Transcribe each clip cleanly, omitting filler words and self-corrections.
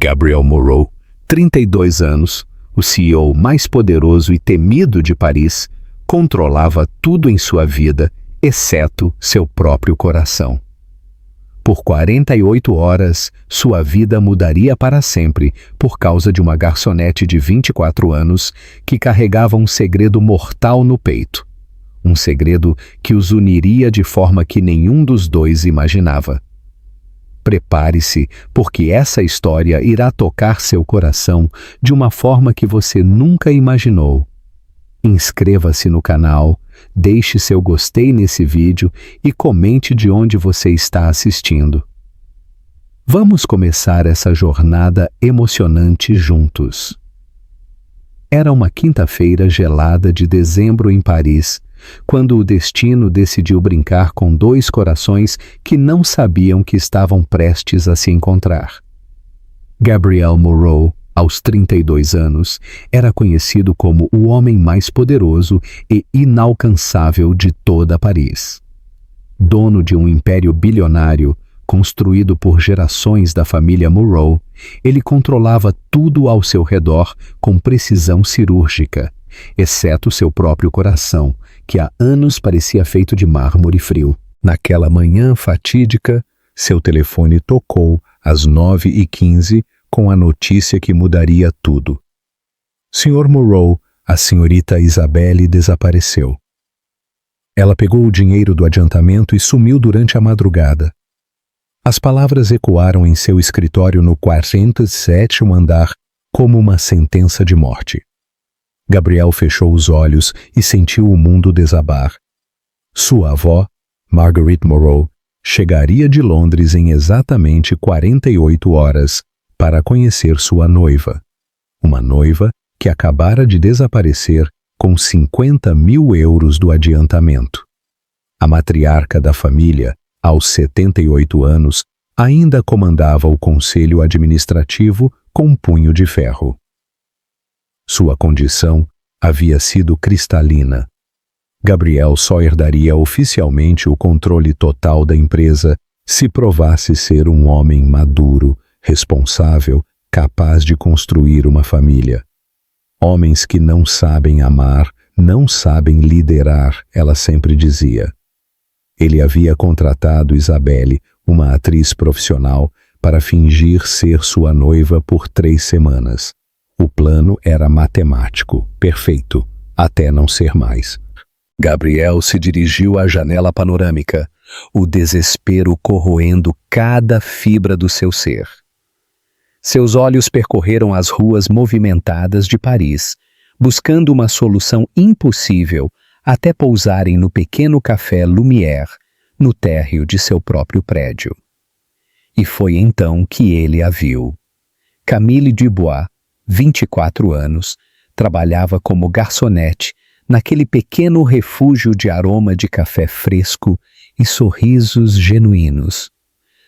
Gabriel Moreau, 32 anos, o CEO mais poderoso e temido de Paris, controlava tudo em sua vida, exceto seu próprio coração. Por 48 horas, sua vida mudaria para sempre por causa de uma garçonete de 24 anos que carregava um segredo mortal no peito. Um segredo que os uniria de forma que nenhum dos dois imaginava. Prepare-se, porque essa história irá tocar seu coração de uma forma que você nunca imaginou. Inscreva-se no canal, deixe seu gostei nesse vídeo e comente de onde você está assistindo. Vamos começar essa jornada emocionante juntos. Era uma quinta-feira gelada de dezembro em Paris, quando o destino decidiu brincar com dois corações que não sabiam que estavam prestes a se encontrar. Gabriel Moreau, aos 32 anos, era conhecido como o homem mais poderoso e inalcançável de toda Paris. Dono de um império bilionário, construído por gerações da família Moreau, ele controlava tudo ao seu redor com precisão cirúrgica, exceto seu próprio coração, que há anos parecia feito de mármore frio. Naquela manhã fatídica, seu telefone tocou às 9h15 com a notícia que mudaria tudo. Sr. Moreau, a senhorita Isabelle desapareceu. Ela pegou o dinheiro do adiantamento e sumiu durante a madrugada. As palavras ecoaram em seu escritório no 47º andar como uma sentença de morte. Gabriel fechou os olhos e sentiu o mundo desabar. Sua avó, Marguerite Moreau, chegaria de Londres em exatamente 48 horas para conhecer sua noiva. Uma noiva que acabara de desaparecer com 50 mil euros do adiantamento. A matriarca da família, aos 78 anos, ainda comandava o conselho administrativo com um punho de ferro. Sua condição havia sido cristalina. Gabriel só herdaria oficialmente o controle total da empresa se provasse ser um homem maduro, responsável, capaz de construir uma família. Homens que não sabem amar, não sabem liderar, ela sempre dizia. Ele havia contratado Isabelle, uma atriz profissional, para fingir ser sua noiva por 3 semanas. O plano era matemático, perfeito, até não ser mais. Gabriel se dirigiu à janela panorâmica, o desespero corroendo cada fibra do seu ser. Seus olhos percorreram as ruas movimentadas de Paris, buscando uma solução impossível até pousarem no pequeno café Lumière, no térreo de seu próprio prédio. E foi então que ele a viu. Camille Dubois, 24 anos, trabalhava como garçonete naquele pequeno refúgio de aroma de café fresco e sorrisos genuínos.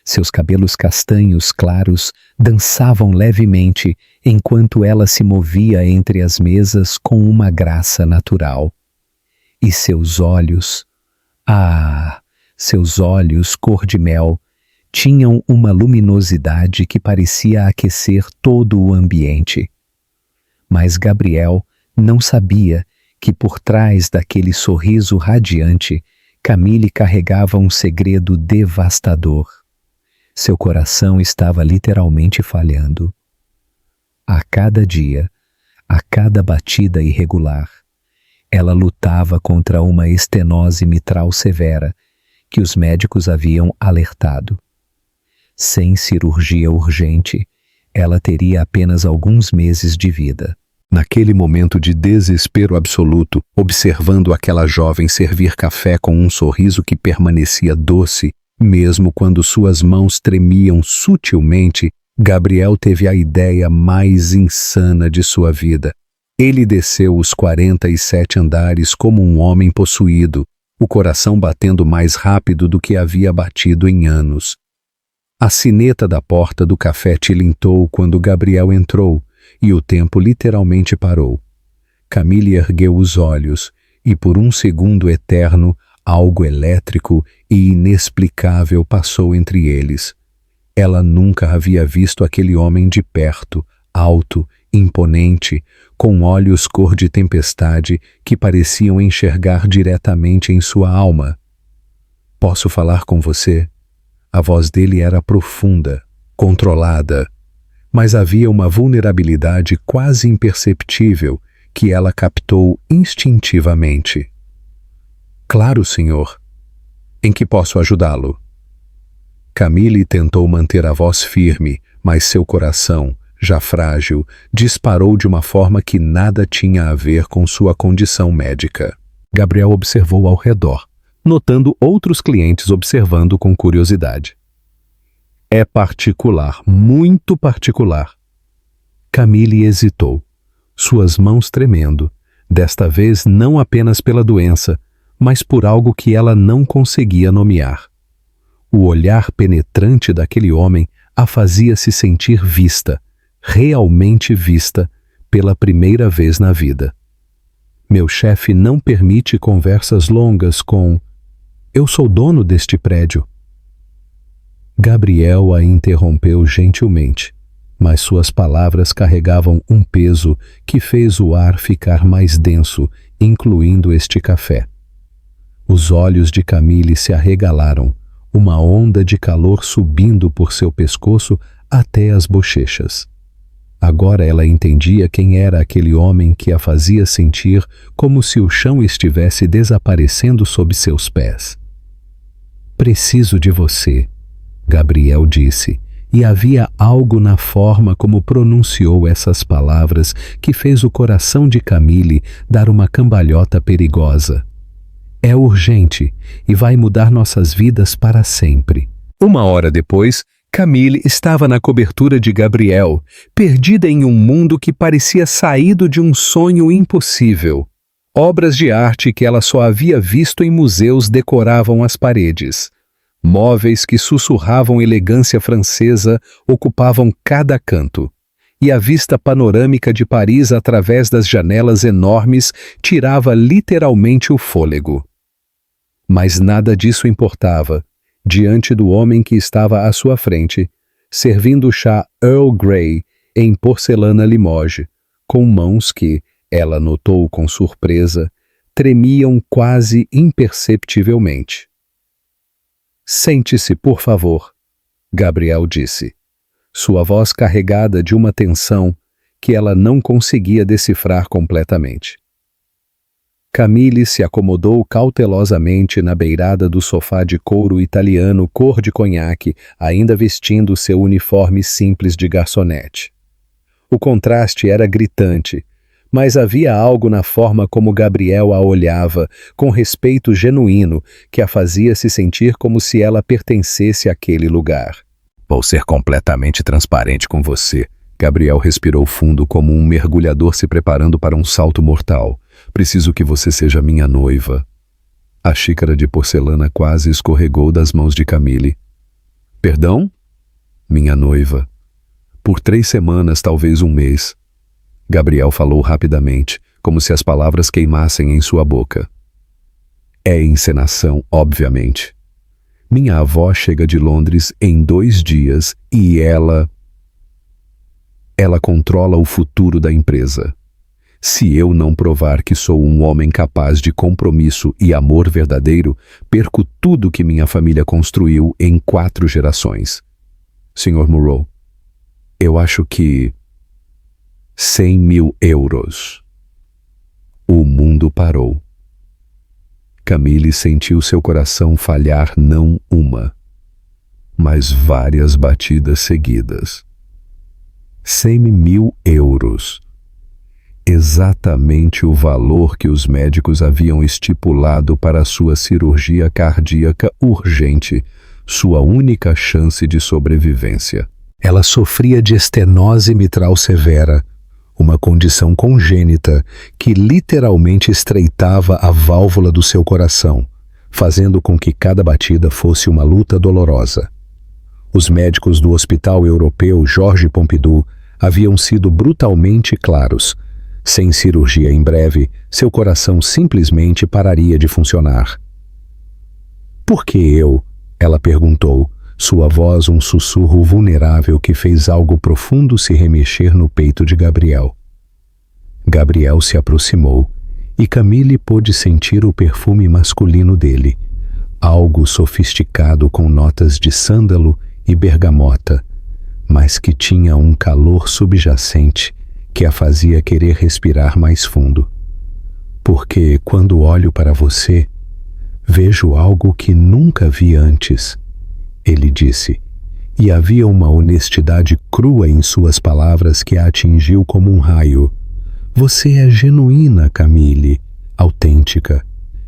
Seus cabelos castanhos claros dançavam levemente enquanto ela se movia entre as mesas com uma graça natural. E seus olhos, seus olhos cor de mel, tinham uma luminosidade que parecia aquecer todo o ambiente. Mas Gabriel não sabia que por trás daquele sorriso radiante, Camille carregava um segredo devastador. Seu coração estava literalmente falhando. A cada dia, a cada batida irregular, ela lutava contra uma estenose mitral severa que os médicos haviam alertado. Sem cirurgia urgente, ela teria apenas alguns meses de vida. Naquele momento de desespero absoluto, observando aquela jovem servir café com um sorriso que permanecia doce, mesmo quando suas mãos tremiam sutilmente, Gabriel teve a ideia mais insana de sua vida. Ele desceu os 47 andares como um homem possuído, o coração batendo mais rápido do que havia batido em anos. A sineta da porta do café tilintou quando Gabriel entrou, e o tempo literalmente parou. Camille ergueu os olhos, e por um segundo eterno, algo elétrico e inexplicável passou entre eles. Ela nunca havia visto aquele homem de perto, alto, imponente, com olhos cor de tempestade que pareciam enxergar diretamente em sua alma. "Posso falar com você?" A voz dele era profunda, controlada, mas havia uma vulnerabilidade quase imperceptível que ela captou instintivamente. "Claro, senhor. Em que posso ajudá-lo?" Camille tentou manter a voz firme, mas seu coração, já frágil, disparou de uma forma que nada tinha a ver com sua condição médica. Gabriel observou ao redor, notando outros clientes observando com curiosidade. "É particular, muito particular." Camille hesitou, suas mãos tremendo, desta vez não apenas pela doença, mas por algo que ela não conseguia nomear. O olhar penetrante daquele homem a fazia se sentir vista, realmente vista, pela primeira vez na vida. "Meu chefe não permite conversas longas com... Eu sou dono deste prédio." Gabriel a interrompeu gentilmente, mas suas palavras carregavam um peso que fez o ar ficar mais denso, incluindo este café. Os olhos de Camille se arregalaram, uma onda de calor subindo por seu pescoço até as bochechas. Agora ela entendia quem era aquele homem que a fazia sentir como se o chão estivesse desaparecendo sob seus pés. "Preciso de você", Gabriel disse, e havia algo na forma como pronunciou essas palavras que fez o coração de Camille dar uma cambalhota perigosa. "É urgente e vai mudar nossas vidas para sempre." 1 hora depois, Camille estava na cobertura de Gabriel, perdida em um mundo que parecia saído de um sonho impossível. Obras de arte que ela só havia visto em museus decoravam as paredes. Móveis que sussurravam elegância francesa ocupavam cada canto. E a vista panorâmica de Paris através das janelas enormes tirava literalmente o fôlego. Mas nada disso importava, diante do homem que estava à sua frente, servindo chá Earl Grey em porcelana Limoges, com mãos que, ela notou com surpresa, tremiam quase imperceptivelmente. "Sente-se, por favor", Gabriel disse, sua voz carregada de uma tensão que ela não conseguia decifrar completamente. Camille se acomodou cautelosamente na beirada do sofá de couro italiano cor de conhaque, ainda vestindo seu uniforme simples de garçonete. O contraste era gritante, mas havia algo na forma como Gabriel a olhava, com respeito genuíno, que a fazia se sentir como se ela pertencesse àquele lugar. "Vou ser completamente transparente com você." Gabriel respirou fundo como um mergulhador se preparando para um salto mortal. "Preciso que você seja minha noiva." A xícara de porcelana quase escorregou das mãos de Camille. "Perdão?" "Minha noiva. Por 3 semanas, talvez um mês." Gabriel falou rapidamente, como se as palavras queimassem em sua boca. "É encenação, obviamente. Minha avó chega de Londres em 2 dias e ela controla o futuro da empresa. Se eu não provar que sou um homem capaz de compromisso e amor verdadeiro, perco tudo que minha família construiu em 4 gerações. Sr. Moreau, eu acho que 100.000 euros." O mundo parou. Camille sentiu seu coração falhar não uma, mas várias batidas seguidas. 100.000 euros. Exatamente o valor que os médicos haviam estipulado para sua cirurgia cardíaca urgente, sua única chance de sobrevivência. Ela sofria de estenose mitral severa, uma condição congênita que literalmente estreitava a válvula do seu coração, fazendo com que cada batida fosse uma luta dolorosa. Os médicos do Hospital Europeu Georges Pompidou haviam sido brutalmente claros. Sem cirurgia em breve, seu coração simplesmente pararia de funcionar. "Por que eu?" ela perguntou, Sua voz um sussurro vulnerável que fez algo profundo se remexer no peito de Gabriel. Gabriel se aproximou e Camille pôde sentir o perfume masculino dele, algo sofisticado com notas de sândalo e bergamota, mas que tinha um calor subjacente que a fazia querer respirar mais fundo. Porque quando olho para você, vejo algo que nunca vi antes, ele disse, e havia uma honestidade crua em suas palavras que a atingiu como um raio. Você é genuína, Camille, autêntica.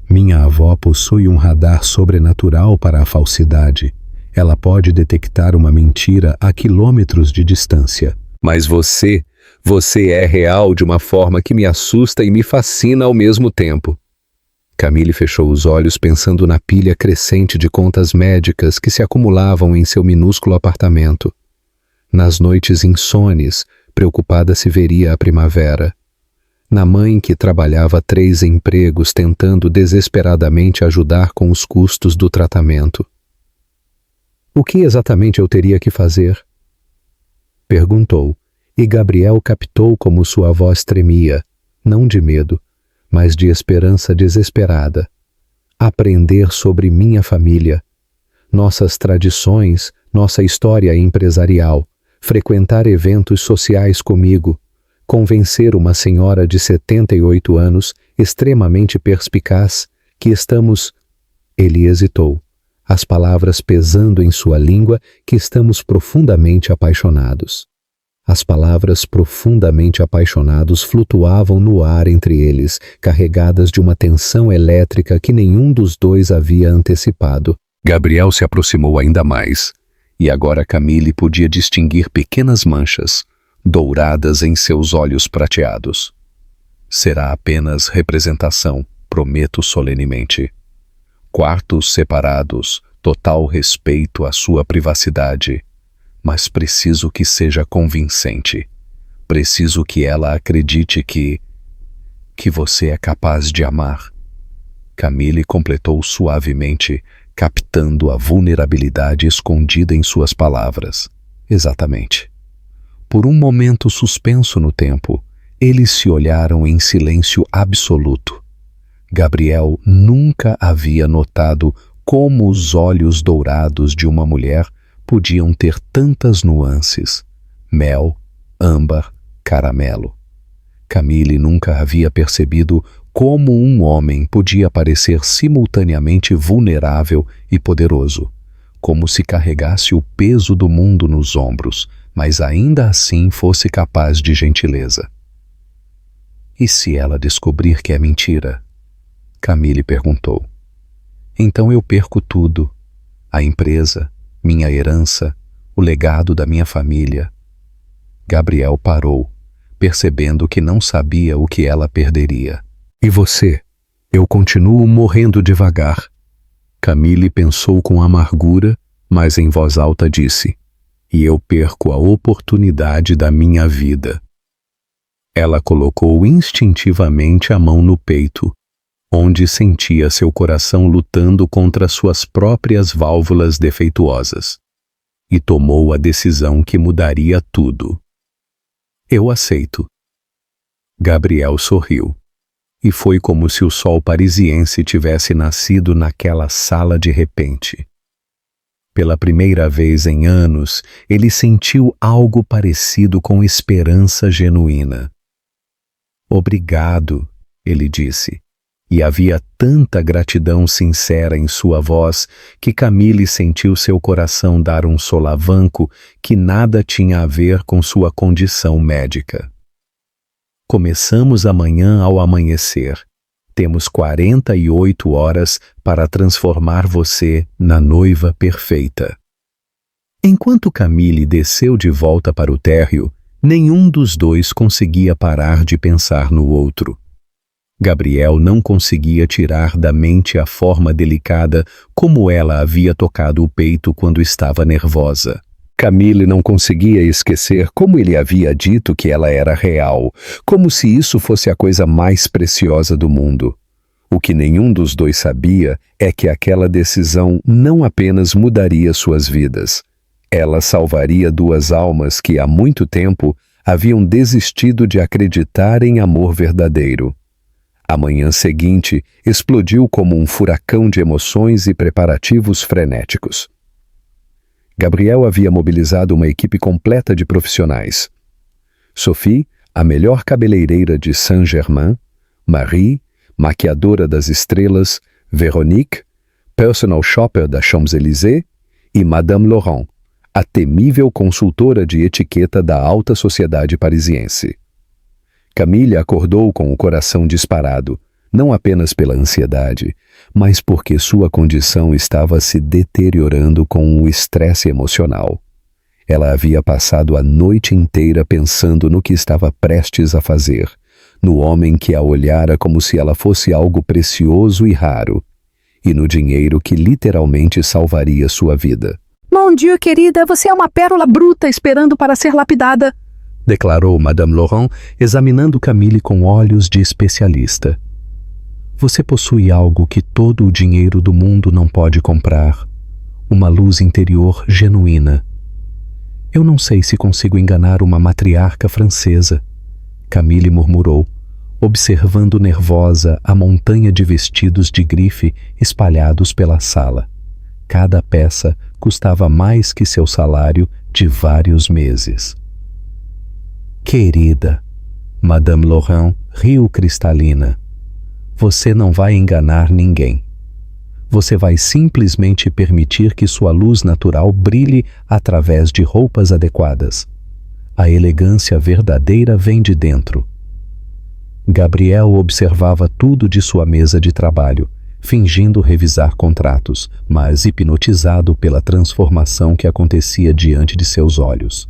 Minha avó possui um radar sobrenatural para a falsidade. Ela pode detectar uma mentira a quilômetros de distância. Mas você é real de uma forma que me assusta e me fascina ao mesmo tempo. Camille fechou os olhos pensando na pilha crescente de contas médicas que se acumulavam em seu minúsculo apartamento. Nas noites insones, preocupada se veria a primavera. Na mãe que trabalhava 3 empregos tentando desesperadamente ajudar com os custos do tratamento. O que exatamente eu teria que fazer? Perguntou, e Gabriel captou como sua voz tremia, não de medo, mas de esperança desesperada. Aprender sobre minha família, nossas tradições, nossa história empresarial, frequentar eventos sociais comigo, convencer uma senhora de 78 anos, extremamente perspicaz, que estamos... Ele hesitou, as palavras pesando em sua língua, que estamos profundamente apaixonados. As palavras profundamente apaixonados flutuavam no ar entre eles, carregadas de uma tensão elétrica que nenhum dos dois havia antecipado. Gabriel se aproximou ainda mais, e agora Camille podia distinguir pequenas manchas, douradas em seus olhos prateados. Será apenas representação, prometo solenemente. Quartos separados, total respeito à sua privacidade. Mas preciso que seja convincente. Preciso que ela acredite que você é capaz de amar. Camille completou suavemente, captando a vulnerabilidade escondida em suas palavras. Exatamente. Por um momento suspenso no tempo, eles se olharam em silêncio absoluto. Gabriel nunca havia notado como os olhos dourados de uma mulher podiam ter tantas nuances: mel, âmbar, caramelo. Camille nunca havia percebido como um homem podia parecer simultaneamente vulnerável e poderoso, como se carregasse o peso do mundo nos ombros, mas ainda assim fosse capaz de gentileza. E se ela descobrir que é mentira? Camille perguntou. Então eu perco tudo: a empresa, minha herança, o legado da minha família. Gabriel parou, percebendo que não sabia o que ela perderia. E você? Eu continuo morrendo devagar. Camille pensou com amargura, mas em voz alta disse: e eu perco a oportunidade da minha vida. Ela colocou instintivamente a mão no peito, onde sentia seu coração lutando contra suas próprias válvulas defeituosas, e tomou a decisão que mudaria tudo. Eu aceito. Gabriel sorriu, e foi como se o sol parisiense tivesse nascido naquela sala de repente. Pela primeira vez em anos, ele sentiu algo parecido com esperança genuína. Obrigado, ele disse. E havia tanta gratidão sincera em sua voz que Camille sentiu seu coração dar um solavanco que nada tinha a ver com sua condição médica. Começamos amanhã ao amanhecer. Temos 48 horas para transformar você na noiva perfeita. Enquanto Camille desceu de volta para o térreo, nenhum dos dois conseguia parar de pensar no outro. Gabriel não conseguia tirar da mente a forma delicada como ela havia tocado o peito quando estava nervosa. Camille não conseguia esquecer como ele havia dito que ela era real, como se isso fosse a coisa mais preciosa do mundo. O que nenhum dos dois sabia é que aquela decisão não apenas mudaria suas vidas, ela salvaria duas almas que há muito tempo haviam desistido de acreditar em amor verdadeiro. A manhã seguinte explodiu como um furacão de emoções e preparativos frenéticos. Gabriel havia mobilizado uma equipe completa de profissionais. Sophie, a melhor cabeleireira de Saint-Germain, Marie, maquiadora das estrelas, Véronique, personal shopper da Champs-Élysées, e Madame Laurent, a temível consultora de etiqueta da alta sociedade parisiense. Camille acordou com o coração disparado, não apenas pela ansiedade, mas porque sua condição estava se deteriorando com o estresse emocional. Ela havia passado a noite inteira pensando no que estava prestes a fazer, no homem que a olhara como se ela fosse algo precioso e raro, e no dinheiro que literalmente salvaria sua vida. Mon Dieu, querida, você é uma pérola bruta esperando para ser lapidada, declarou Madame Laurent, examinando Camille com olhos de especialista. Você possui algo que todo o dinheiro do mundo não pode comprar. Uma luz interior genuína. Eu não sei se consigo enganar uma matriarca francesa, Camille murmurou, observando nervosa a montanha de vestidos de grife espalhados pela sala. Cada peça custava mais que seu salário de vários meses. Querida, Madame Laurent riu cristalina. Você não vai enganar ninguém. Você vai simplesmente permitir que sua luz natural brilhe através de roupas adequadas. A elegância verdadeira vem de dentro. Gabriel observava tudo de sua mesa de trabalho, fingindo revisar contratos, mas hipnotizado pela transformação que acontecia diante de seus olhos.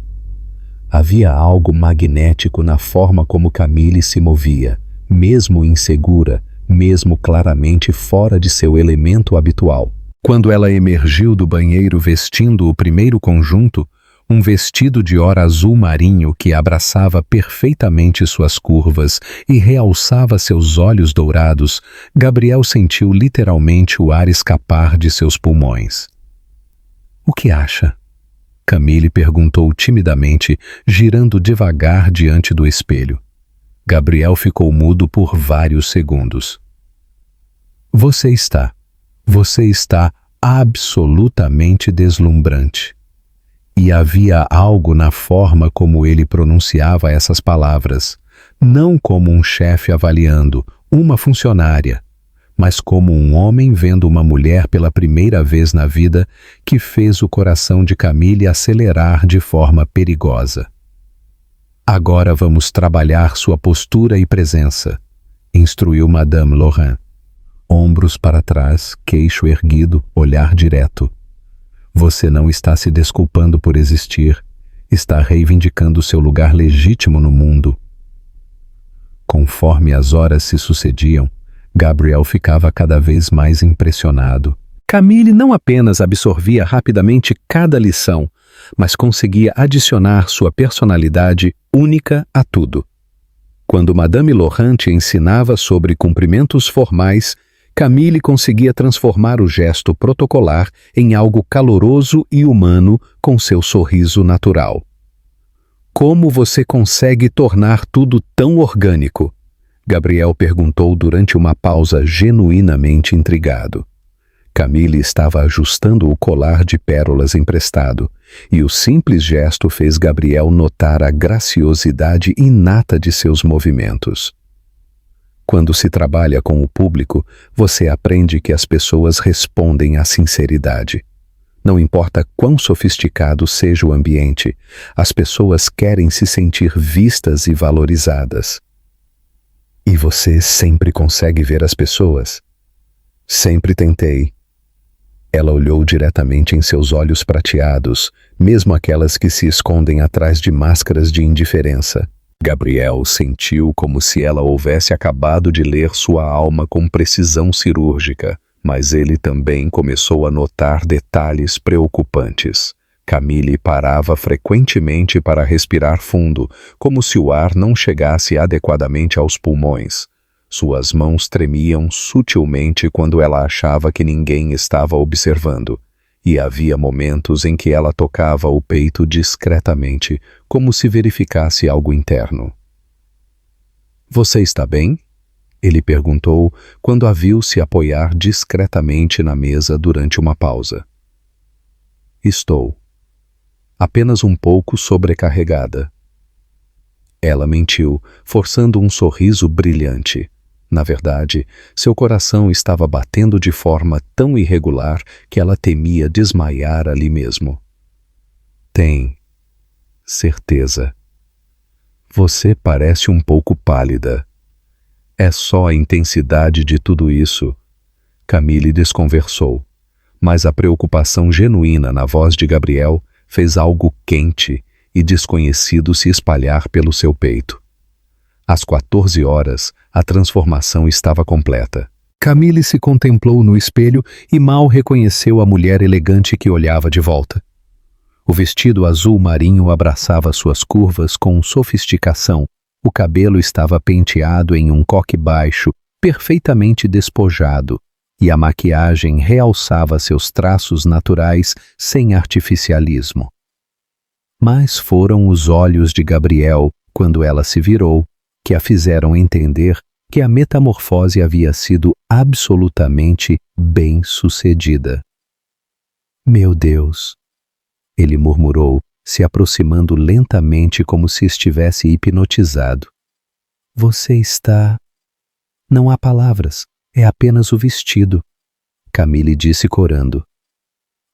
Havia algo magnético na forma como Camille se movia, mesmo insegura, mesmo claramente fora de seu elemento habitual. Quando ela emergiu do banheiro vestindo o primeiro conjunto, um vestido de or azul marinho que abraçava perfeitamente suas curvas e realçava seus olhos dourados, Gabriel sentiu literalmente o ar escapar de seus pulmões. O que acha? Camille perguntou timidamente, girando devagar diante do espelho. Gabriel ficou mudo por vários segundos. Você está absolutamente deslumbrante. E havia algo na forma como ele pronunciava essas palavras, não como um chefe avaliando uma funcionária, mas como um homem vendo uma mulher pela primeira vez na vida que fez o coração de Camille acelerar de forma perigosa. Agora vamos trabalhar sua postura e presença, instruiu Madame Laurent. Ombros para trás, queixo erguido, olhar direto. Você não está se desculpando por existir, está reivindicando seu lugar legítimo no mundo. Conforme as horas se sucediam, Gabriel ficava cada vez mais impressionado. Camille não apenas absorvia rapidamente cada lição, mas conseguia adicionar sua personalidade única a tudo. Quando Madame Laurent ensinava sobre cumprimentos formais, Camille conseguia transformar o gesto protocolar em algo caloroso e humano com seu sorriso natural. Como você consegue tornar tudo tão orgânico? Gabriel perguntou durante uma pausa genuinamente intrigado. Camille estava ajustando o colar de pérolas emprestado, e o simples gesto fez Gabriel notar a graciosidade inata de seus movimentos. Quando se trabalha com o público, você aprende que as pessoas respondem à sinceridade. Não importa quão sofisticado seja o ambiente, as pessoas querem se sentir vistas e valorizadas. E você sempre consegue ver as pessoas? Sempre tentei. Ela olhou diretamente em seus olhos prateados, mesmo aquelas que se escondem atrás de máscaras de indiferença. Gabriel sentiu como se ela houvesse acabado de ler sua alma com precisão cirúrgica, mas ele também começou a notar detalhes preocupantes. Camille parava frequentemente para respirar fundo, como se o ar não chegasse adequadamente aos pulmões. Suas mãos tremiam sutilmente quando ela achava que ninguém estava observando, e havia momentos em que ela tocava o peito discretamente, como se verificasse algo interno. "Você está bem?" ele perguntou quando a viu se apoiar discretamente na mesa durante uma pausa. "Estou. Apenas um pouco sobrecarregada." Ela mentiu, forçando um sorriso brilhante. Na verdade, seu coração estava batendo de forma tão irregular que ela temia desmaiar ali mesmo. "Tem certeza. Você parece um pouco pálida. É só a intensidade de tudo isso." Camille desconversou, mas a preocupação genuína na voz de Gabriel fez algo quente e desconhecido se espalhar pelo seu peito. Às 14 horas, a transformação estava completa. Camille se contemplou no espelho e mal reconheceu a mulher elegante que olhava de volta. O vestido azul marinho abraçava suas curvas com sofisticação. O cabelo estava penteado em um coque baixo, perfeitamente despojado, e a maquiagem realçava seus traços naturais sem artificialismo. Mas foram os olhos de Gabriel, quando ela se virou, que a fizeram entender que a metamorfose havia sido absolutamente bem-sucedida. "Meu Deus!" ele murmurou, se aproximando lentamente como se estivesse hipnotizado. "Você está..." "Não há palavras, é apenas o vestido", Camille disse corando.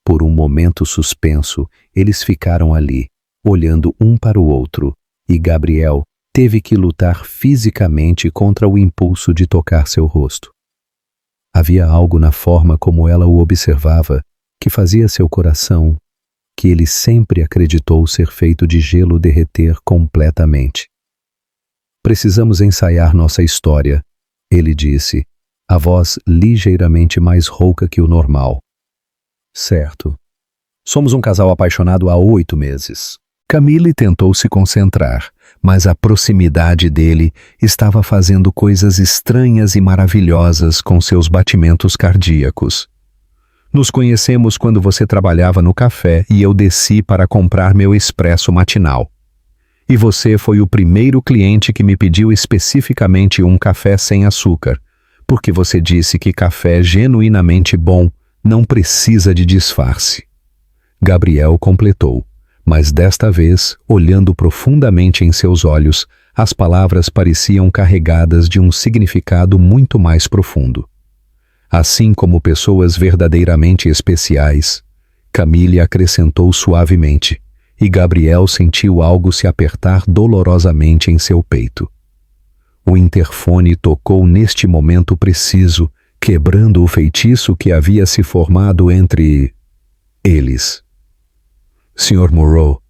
Por um momento suspenso, eles ficaram ali, olhando um para o outro, e Gabriel teve que lutar fisicamente contra o impulso de tocar seu rosto. Havia algo na forma como ela o observava que fazia seu coração, que ele sempre acreditou ser feito de gelo, derreter completamente. "Precisamos ensaiar nossa história", ele disse, a voz ligeiramente mais rouca que o normal. "Certo. Somos um casal apaixonado há 8 meses. Camille tentou se concentrar, mas a proximidade dele estava fazendo coisas estranhas e maravilhosas com seus batimentos cardíacos. "Nos conhecemos quando você trabalhava no café e eu desci para comprar meu expresso matinal. E você foi o primeiro cliente que me pediu especificamente um café sem açúcar, porque você disse que café genuinamente bom não precisa de disfarce." Gabriel completou, mas desta vez, olhando profundamente em seus olhos, as palavras pareciam carregadas de um significado muito mais profundo. Assim como pessoas verdadeiramente especiais, Camille acrescentou suavemente, e Gabriel sentiu algo se apertar dolorosamente em seu peito. O interfone tocou neste momento preciso, quebrando o feitiço que havia se formado entre eles. "Sr. Moreau,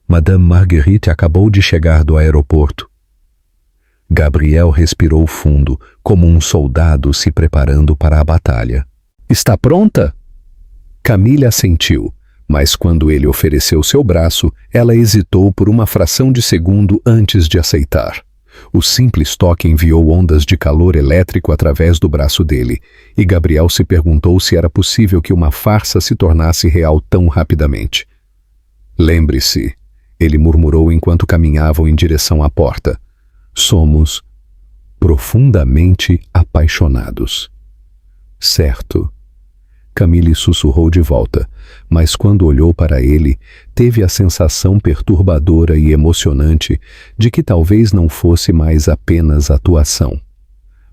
Madame Marguerite acabou de chegar do aeroporto." Gabriel respirou fundo, como um soldado se preparando para a batalha. "Está pronta?" Camille assentiu, mas quando ele ofereceu seu braço, ela hesitou por uma fração de segundo antes de aceitar. O simples toque enviou ondas de calor elétrico através do braço dele, e Gabriel se perguntou se era possível que uma farsa se tornasse real tão rapidamente. "Lembre-se", ele murmurou enquanto caminhavam em direção à porta. "Somos profundamente apaixonados." "Certo." Camille sussurrou de volta, mas quando olhou para ele, teve a sensação perturbadora e emocionante de que talvez não fosse mais apenas atuação.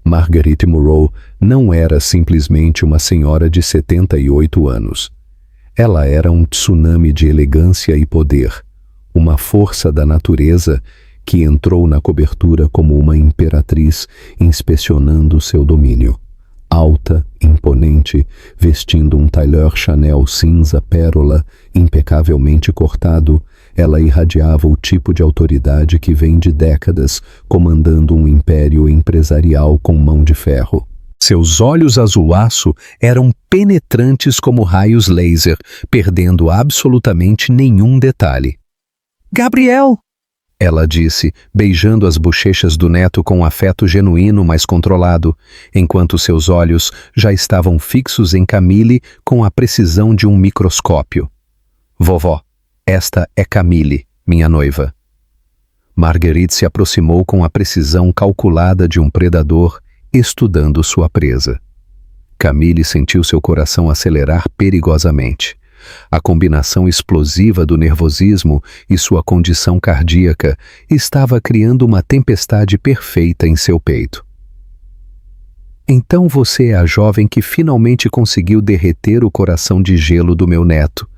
Marguerite Moreau não era simplesmente uma senhora de 78 anos. Ela era um tsunami de elegância e poder, uma força da natureza que entrou na cobertura como uma imperatriz inspecionando seu domínio. Alta, imponente, vestindo um tailleur Chanel cinza pérola impecavelmente cortado, ela irradiava o tipo de autoridade que vem de décadas comandando um império empresarial com mão de ferro. Seus olhos azulaço eram penetrantes como raios laser, perdendo absolutamente nenhum detalhe. "Gabriel!" ela disse, beijando as bochechas do neto com um afeto genuíno, mas controlado, enquanto seus olhos já estavam fixos em Camille com a precisão de um microscópio. Vovó, esta é Camille, minha noiva. Marguerite se aproximou com a precisão calculada de um predador estudando sua presa. Camille sentiu seu coração acelerar perigosamente. A combinação explosiva do nervosismo e sua condição cardíaca estava criando uma tempestade perfeita em seu peito. Então você é a jovem que finalmente conseguiu derreter o coração de gelo do meu neto,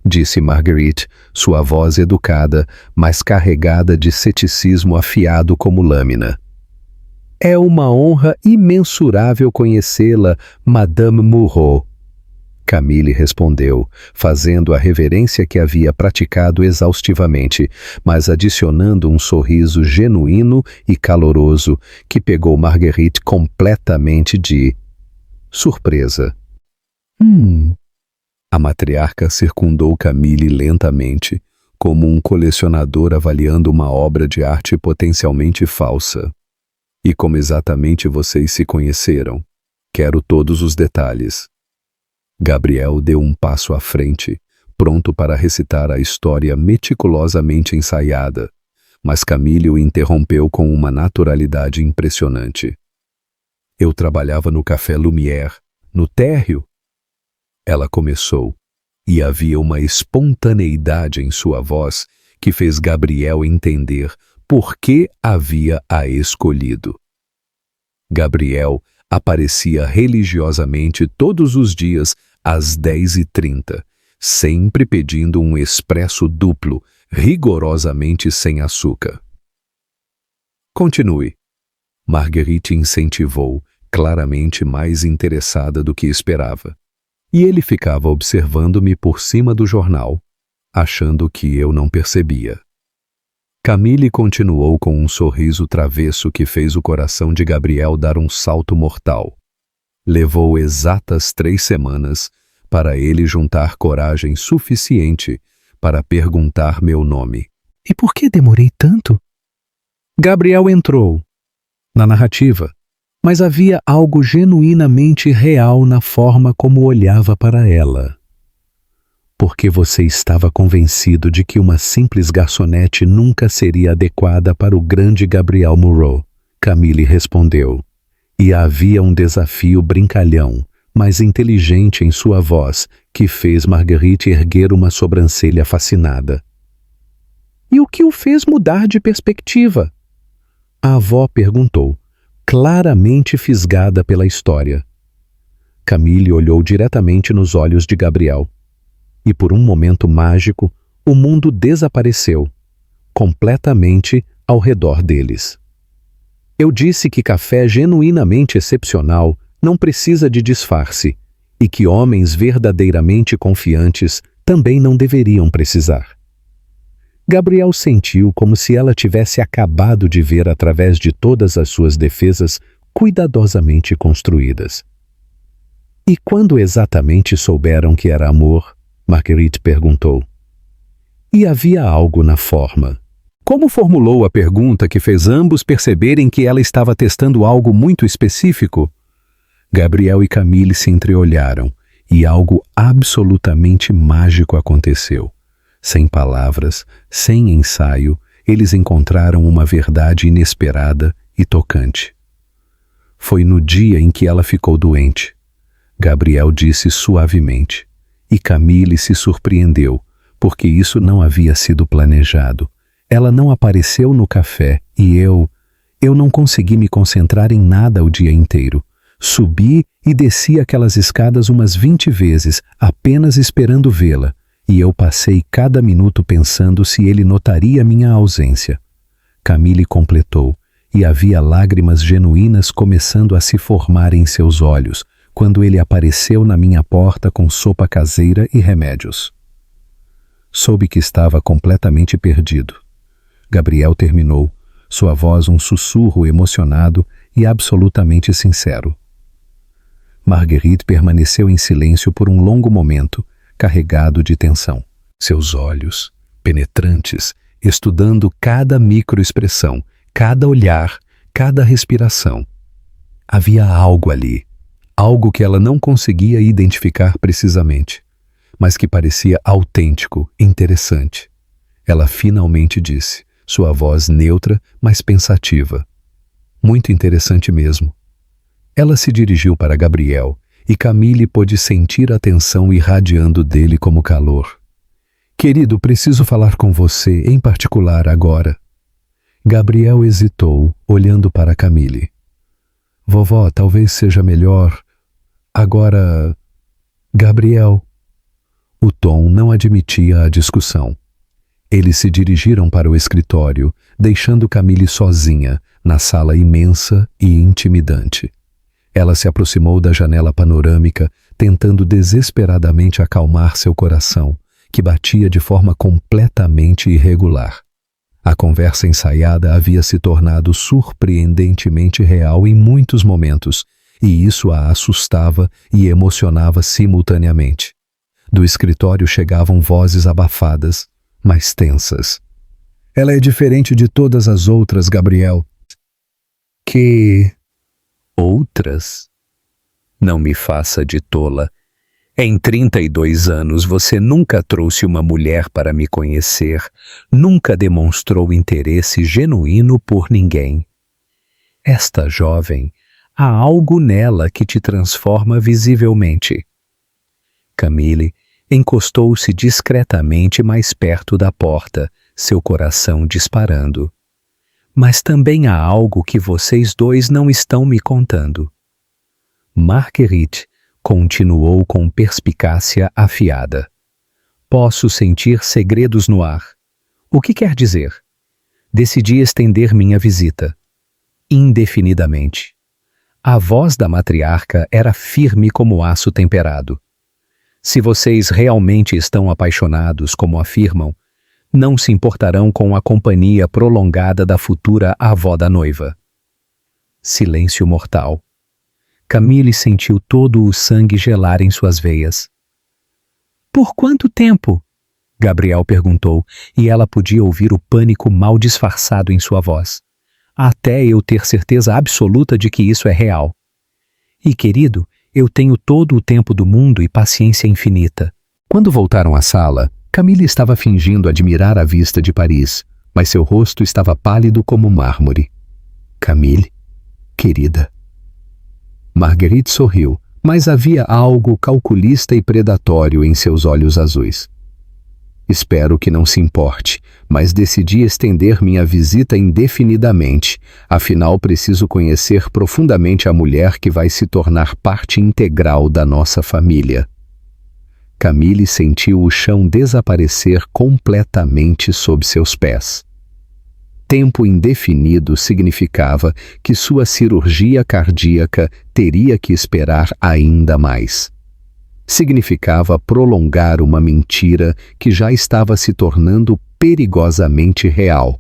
disse Marguerite, sua voz educada, mas carregada de ceticismo afiado como lâmina. É uma honra imensurável conhecê-la, Madame Moureau. Camille respondeu, fazendo a reverência que havia praticado exaustivamente, mas adicionando um sorriso genuíno e caloroso que pegou Marguerite completamente de surpresa. A matriarca circundou Camille lentamente, como um colecionador avaliando uma obra de arte potencialmente falsa. E como exatamente vocês se conheceram? Quero todos os detalhes. Gabriel deu um passo à frente, pronto para recitar a história meticulosamente ensaiada, mas Camille o interrompeu com uma naturalidade impressionante. Eu trabalhava no Café Lumière, no térreo. Ela começou, e havia uma espontaneidade em sua voz que fez Gabriel entender por que havia-a escolhido. Gabriel aparecia religiosamente todos os dias às 10h30, sempre pedindo um expresso duplo, rigorosamente sem açúcar. Continue. Marguerite incentivou, claramente mais interessada do que esperava. E ele ficava observando-me por cima do jornal, achando que eu não percebia. Camille continuou com um sorriso travesso que fez o coração de Gabriel dar um salto mortal. Levou exatas 3 semanas para ele juntar coragem suficiente para perguntar meu nome. E por que demorei tanto? Gabriel entrou na narrativa, mas havia algo genuinamente real na forma como olhava para ela. Porque você estava convencido de que uma simples garçonete nunca seria adequada para o grande Gabriel Moureau, Camille respondeu. E havia um desafio brincalhão, mas inteligente em sua voz, que fez Marguerite erguer uma sobrancelha fascinada. E o que o fez mudar de perspectiva? A avó perguntou, claramente fisgada pela história. Camille olhou diretamente nos olhos de Gabriel. E por um momento mágico, o mundo desapareceu, completamente ao redor deles. Eu disse que café genuinamente excepcional não precisa de disfarce, e que homens verdadeiramente confiantes também não deveriam precisar. Gabriel sentiu como se ela tivesse acabado de ver através de todas as suas defesas cuidadosamente construídas. E quando exatamente souberam que era amor? Marguerite perguntou. E havia algo na forma. Como formulou a pergunta que fez ambos perceberem que ela estava testando algo muito específico? Gabriel e Camille se entreolharam, e algo absolutamente mágico aconteceu. Sem palavras, sem ensaio, eles encontraram uma verdade inesperada e tocante. Foi no dia em que ela ficou doente. Gabriel disse suavemente, e Camille se surpreendeu, porque isso não havia sido planejado. Ela não apareceu no café e eu não consegui me concentrar em nada o dia inteiro. Subi e desci aquelas escadas umas 20 vezes, apenas esperando vê-la, e eu passei cada minuto pensando se ele notaria minha ausência. Camille completou, e havia lágrimas genuínas começando a se formar em seus olhos, quando ele apareceu na minha porta com sopa caseira e remédios. Soube que estava completamente perdido. Gabriel terminou, sua voz um sussurro emocionado e absolutamente sincero. Marguerite permaneceu em silêncio por um longo momento, carregado de tensão. Seus olhos, penetrantes estudando cada microexpressão, cada olhar, cada respiração. Havia algo ali, algo que ela não conseguia identificar precisamente, mas que parecia autêntico, interessante. Ela finalmente disse, sua voz neutra, mas pensativa. Muito interessante mesmo. Ela se dirigiu para Gabriel, e Camille pôde sentir a tensão irradiando dele como calor. Querido, preciso falar com você, em particular agora. Gabriel hesitou, olhando para Camille. Vovó, talvez seja melhor. Agora... Gabriel. O tom não admitia a discussão. Eles se dirigiram para o escritório, deixando Camille sozinha, na sala imensa e intimidante. Ela se aproximou da janela panorâmica, tentando desesperadamente acalmar seu coração, que batia de forma completamente irregular. A conversa ensaiada havia se tornado surpreendentemente real em muitos momentos, e isso a assustava e emocionava simultaneamente. Do escritório chegavam vozes abafadas, mas tensas. Ela é diferente de todas as outras, Gabriel. Que... Outras? Não me faça de tola. Em 32 anos você nunca trouxe uma mulher para me conhecer, nunca demonstrou interesse genuíno por ninguém. Esta jovem, há algo nela que te transforma visivelmente. Camille encostou-se discretamente mais perto da porta, seu coração disparando. Mas também há algo que vocês dois não estão me contando. Marguerite continuou com perspicácia afiada. Posso sentir segredos no ar. O que quer dizer? Decidi estender minha visita. Indefinidamente. A voz da matriarca era firme como aço temperado. Se vocês realmente estão apaixonados, como afirmam, não se importarão com a companhia prolongada da futura avó da noiva. Silêncio mortal. Camille sentiu todo o sangue gelar em suas veias. Por quanto tempo? Gabriel perguntou, e ela podia ouvir o pânico mal disfarçado em sua voz. Até eu ter certeza absoluta de que isso é real. E, querido, eu tenho todo o tempo do mundo e paciência infinita. Quando voltaram à sala, Camille estava fingindo admirar a vista de Paris, mas seu rosto estava pálido como mármore. Camille, querida. Marguerite sorriu, mas havia algo calculista e predatório em seus olhos azuis. Espero que não se importe, mas decidi estender minha visita indefinidamente, afinal preciso conhecer profundamente a mulher que vai se tornar parte integral da nossa família. Camille sentiu o chão desaparecer completamente sob seus pés. Tempo indefinido significava que sua cirurgia cardíaca teria que esperar ainda mais. Significava prolongar uma mentira que já estava se tornando perigosamente real.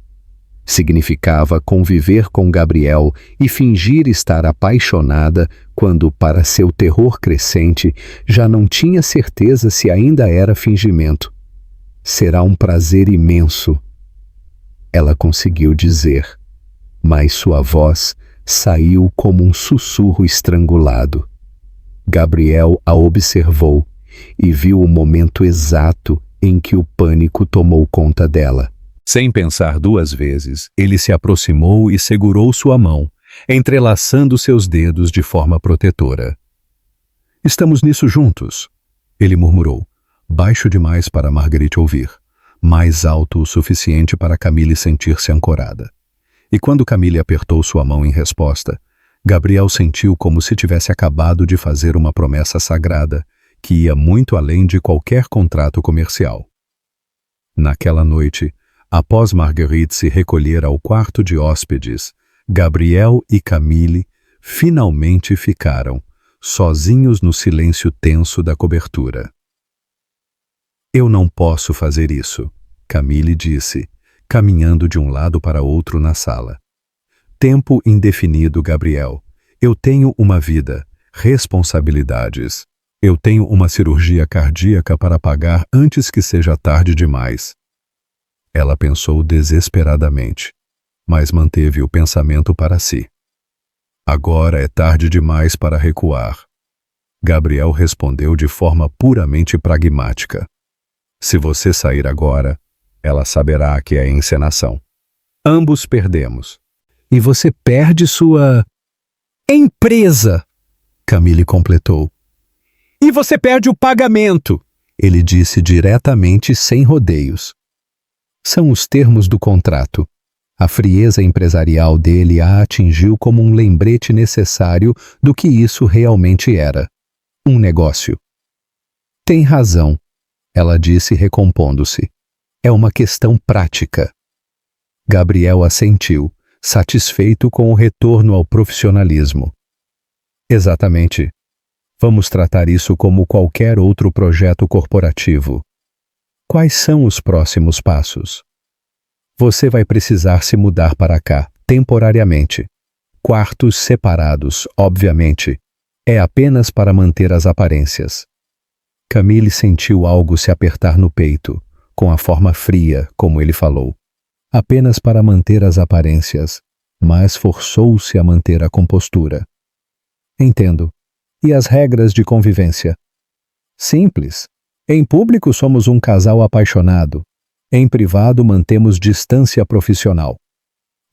Significava conviver com Gabriel e fingir estar apaixonada quando, para seu terror crescente, já não tinha certeza se ainda era fingimento. Será um prazer imenso. Ela conseguiu dizer, mas sua voz saiu como um sussurro estrangulado. Gabriel a observou e viu o momento exato em que o pânico tomou conta dela. Sem pensar duas vezes, ele se aproximou e segurou sua mão, entrelaçando seus dedos de forma protetora. Estamos nisso juntos, ele murmurou, baixo demais para Marguerite ouvir, mais alto o suficiente para Camille sentir-se ancorada. E quando Camille apertou sua mão em resposta, Gabriel sentiu como se tivesse acabado de fazer uma promessa sagrada que ia muito além de qualquer contrato comercial. Naquela noite, após Marguerite se recolher ao quarto de hóspedes, Gabriel e Camille finalmente ficaram, sozinhos no silêncio tenso da cobertura. Eu não posso fazer isso, Camille disse, caminhando de um lado para outro na sala. Tempo indefinido, Gabriel. Eu tenho uma vida, responsabilidades. Eu tenho uma cirurgia cardíaca para pagar antes que seja tarde demais. Ela pensou desesperadamente, mas manteve o pensamento para si. Agora é tarde demais para recuar. Gabriel respondeu de forma puramente pragmática. Se você sair agora, ela saberá que é encenação. Ambos perdemos. E você perde sua empresa, Camille completou. E você perde o pagamento, ele disse diretamente sem rodeios. São os termos do contrato. A frieza empresarial dele a atingiu como um lembrete necessário do que isso realmente era. Um negócio. Tem razão, ela disse recompondo-se. É uma questão prática. Gabriel assentiu, satisfeito com o retorno ao profissionalismo. Exatamente. Vamos tratar isso como qualquer outro projeto corporativo. Quais são os próximos passos? Você vai precisar se mudar para cá, temporariamente. Quartos separados, obviamente. É apenas para manter as aparências. Camille sentiu algo se apertar no peito, com a forma fria, como ele falou. Apenas para manter as aparências, mas forçou-se a manter a compostura. Entendo. E as regras de convivência? Simples. Em público somos um casal apaixonado. Em privado mantemos distância profissional.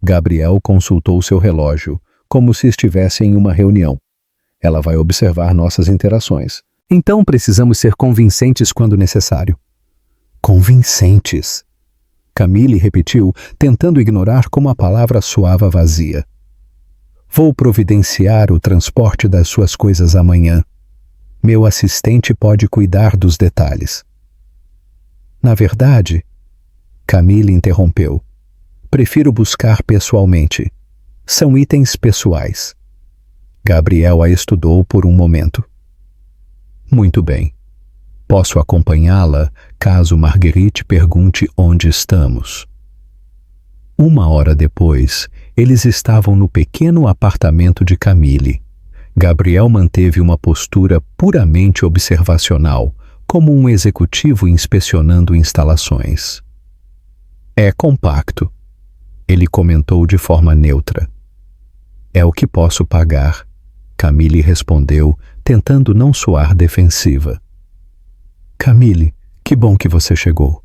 Gabriel consultou seu relógio, como se estivesse em uma reunião. Ela vai observar nossas interações. Então precisamos ser convincentes quando necessário. Convincentes. Camille repetiu, tentando ignorar como a palavra soava vazia. Vou providenciar o transporte das suas coisas amanhã. Meu assistente pode cuidar dos detalhes. Na verdade, Camille interrompeu. Prefiro buscar pessoalmente. São itens pessoais. Gabriel a estudou por um momento. Muito bem. Posso acompanhá-la caso Marguerite pergunte onde estamos. 1 hora depois, eles estavam no pequeno apartamento de Camille. Gabriel manteve uma postura puramente observacional, como um executivo inspecionando instalações. É compacto, ele comentou de forma neutra. É o que posso pagar, Camille respondeu, tentando não soar defensiva. Camille, que bom que você chegou.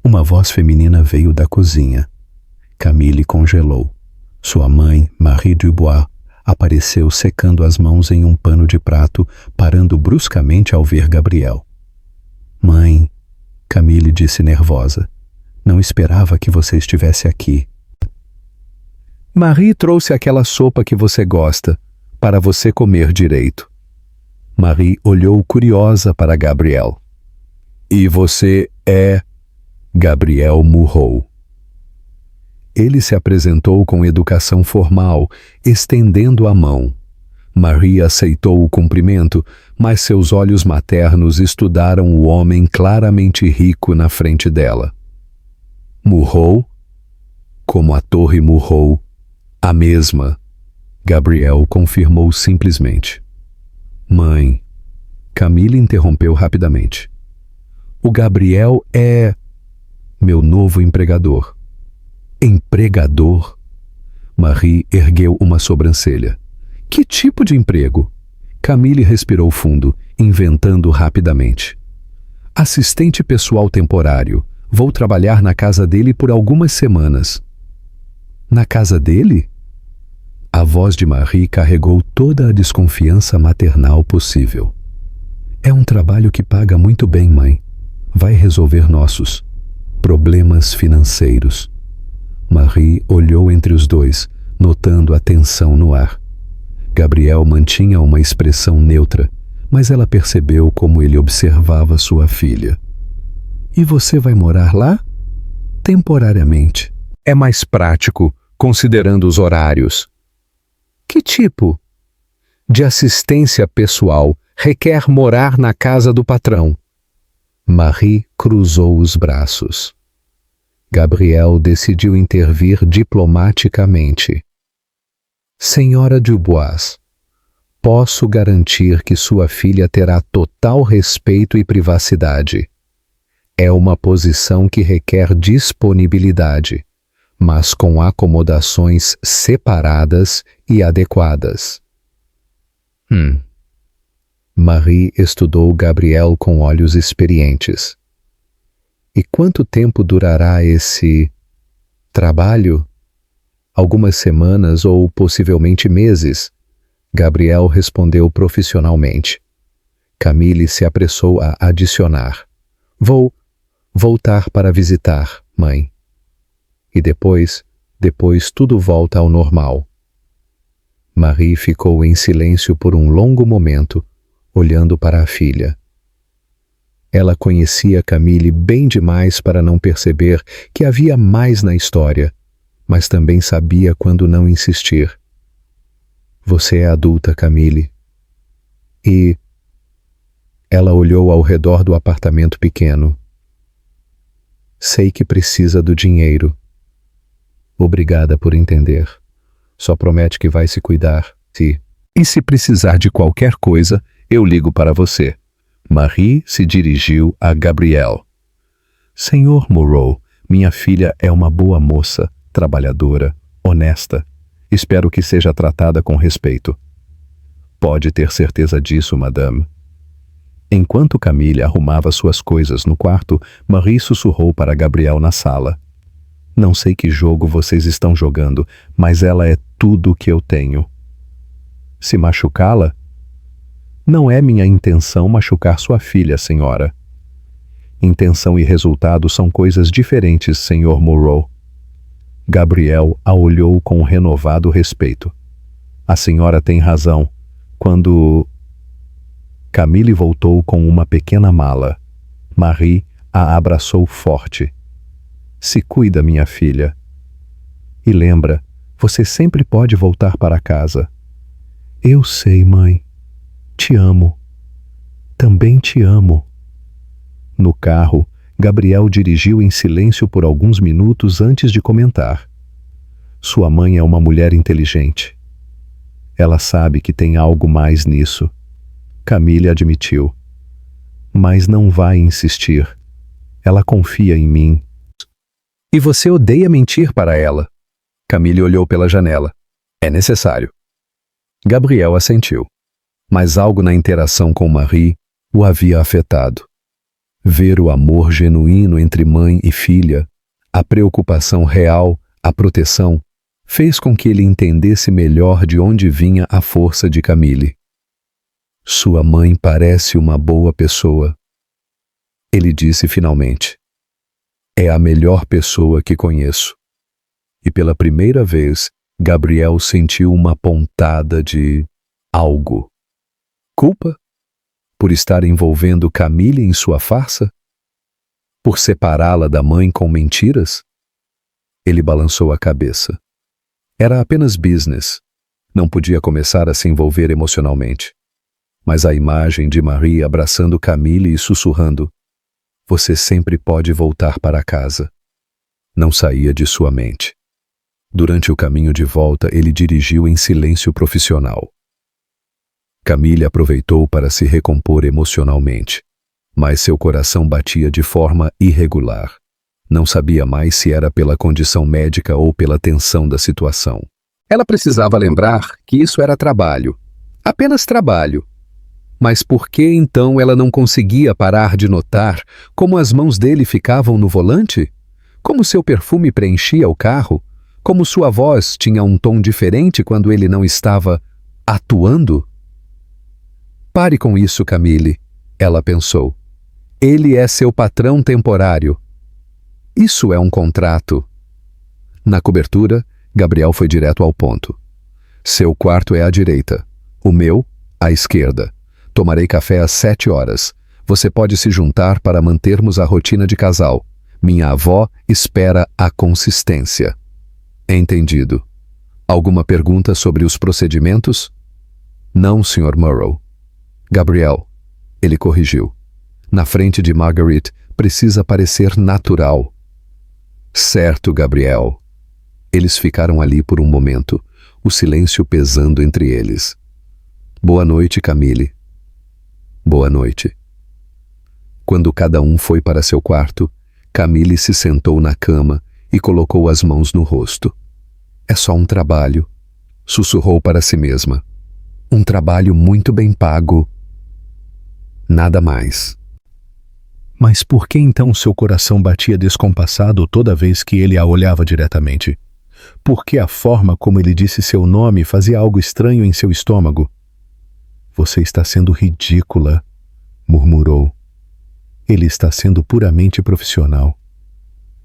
Uma voz feminina veio da cozinha. Camille congelou. Sua mãe, Marie Dubois, apareceu secando as mãos em um pano de prato, parando bruscamente ao ver Gabriel. Mãe, Camille disse nervosa. Não esperava que você estivesse aqui. Marie trouxe aquela sopa que você gosta, para você comer direito. Marie olhou curiosa para Gabriel. E você é... Gabriel murrou. Ele se apresentou com educação formal, estendendo a mão. Marie aceitou o cumprimento, mas seus olhos maternos estudaram o homem claramente rico na frente dela. Murrou? Como a torre murrou. A mesma. Gabriel confirmou simplesmente. Mãe. Camille interrompeu rapidamente. O Gabriel é... meu novo empregador. Empregador? Marie ergueu uma sobrancelha. Que tipo de emprego? Camille respirou fundo, inventando rapidamente. Assistente pessoal temporário. Vou trabalhar na casa dele por algumas semanas. Na casa dele? A voz de Marie carregou toda a desconfiança maternal possível. É um trabalho que paga muito bem, mãe. Vai resolver nossos problemas financeiros. Marie olhou entre os dois, notando a tensão no ar. Gabriel mantinha uma expressão neutra, mas ela percebeu como ele observava sua filha. E você vai morar lá? Temporariamente. É mais prático, considerando os horários. Que tipo? De assistência pessoal requer morar na casa do patrão. Marie cruzou os braços. Gabriel decidiu intervir diplomaticamente. Senhora Dubois, posso garantir que sua filha terá total respeito e privacidade. É uma posição que requer disponibilidade, mas com acomodações separadas e adequadas. Marie estudou Gabriel com olhos experientes. E quanto tempo durará esse trabalho? Algumas semanas ou possivelmente meses, Gabriel respondeu profissionalmente. Camille se apressou a adicionar. Vou voltar para visitar, mãe. E depois tudo volta ao normal. Marie ficou em silêncio por um longo momento, olhando para a filha. Ela conhecia Camille bem demais para não perceber que havia mais na história, mas também sabia quando não insistir. Você é adulta, Camille. E ela olhou ao redor do apartamento pequeno. Sei que precisa do dinheiro. Obrigada por entender. Só promete que vai se cuidar, E se precisar de qualquer coisa, eu ligo para você. Marie se dirigiu a Gabriel. Senhor Moreau, minha filha é uma boa moça, trabalhadora, honesta. Espero que seja tratada com respeito. Pode ter certeza disso, madame. Enquanto Camille arrumava suas coisas no quarto, Marie sussurrou para Gabriel na sala. Não sei que jogo vocês estão jogando, mas ela é tudo o que eu tenho. Se machucá-la? Não é minha intenção machucar sua filha, senhora. Intenção e resultado são coisas diferentes, senhor Moreau. Gabriel a olhou com renovado respeito. A senhora tem razão. Quando... Camille voltou com uma pequena mala. Marie a abraçou forte. Se cuida, minha filha. E lembra, você sempre pode voltar para casa. Eu sei, mãe. Te amo. Também te amo. No carro, Gabriel dirigiu em silêncio por alguns minutos antes de comentar. Sua mãe é uma mulher inteligente. Ela sabe que tem algo mais nisso. Camille admitiu. Mas não vai insistir. Ela confia em mim. E você odeia mentir para ela. Camille olhou pela janela. É necessário. Gabriel assentiu. Mas algo na interação com Marie o havia afetado. Ver o amor genuíno entre mãe e filha, a preocupação real, a proteção, fez com que ele entendesse melhor de onde vinha a força de Camille. Sua mãe parece uma boa pessoa. Ele disse finalmente. É a melhor pessoa que conheço. E pela primeira vez, Gabriel sentiu uma pontada de algo. Culpa? Por estar envolvendo Camille em sua farsa? Por separá-la da mãe com mentiras? Ele balançou a cabeça. Era apenas business. Não podia começar a se envolver emocionalmente. Mas a imagem de Marie abraçando Camille e sussurrando: Você sempre pode voltar para casa, não saía de sua mente. Durante o caminho de volta, ele dirigiu em silêncio profissional. Camille aproveitou para se recompor emocionalmente, mas seu coração batia de forma irregular. Não sabia mais se era pela condição médica ou pela tensão da situação. Ela precisava lembrar que isso era trabalho, apenas trabalho. Mas por que então ela não conseguia parar de notar como as mãos dele ficavam no volante? Como seu perfume preenchia o carro? Como sua voz tinha um tom diferente quando ele não estava atuando? Pare com isso, Camille, ela pensou. Ele é seu patrão temporário. Isso é um contrato. Na cobertura, Gabriel foi direto ao ponto. Seu quarto é à direita, o meu, à esquerda. Tomarei café às 7 horas. Você pode se juntar para mantermos a rotina de casal. Minha avó espera a consistência. Entendido. Alguma pergunta sobre os procedimentos? Não, Sr. Moreau. Gabriel, ele corrigiu. Na frente de Marguerite, precisa parecer natural. Certo, Gabriel. Eles ficaram ali por um momento, o silêncio pesando entre eles. Boa noite, Camille. Boa noite. Quando cada um foi para seu quarto, Camille se sentou na cama e colocou as mãos no rosto. É só um trabalho, sussurrou para si mesma. Um trabalho muito bem pago. Nada mais. Mas por que então seu coração batia descompassado toda vez que ele a olhava diretamente? Por que a forma como ele disse seu nome fazia algo estranho em seu estômago? Você está sendo ridícula, murmurou. Ele está sendo puramente profissional.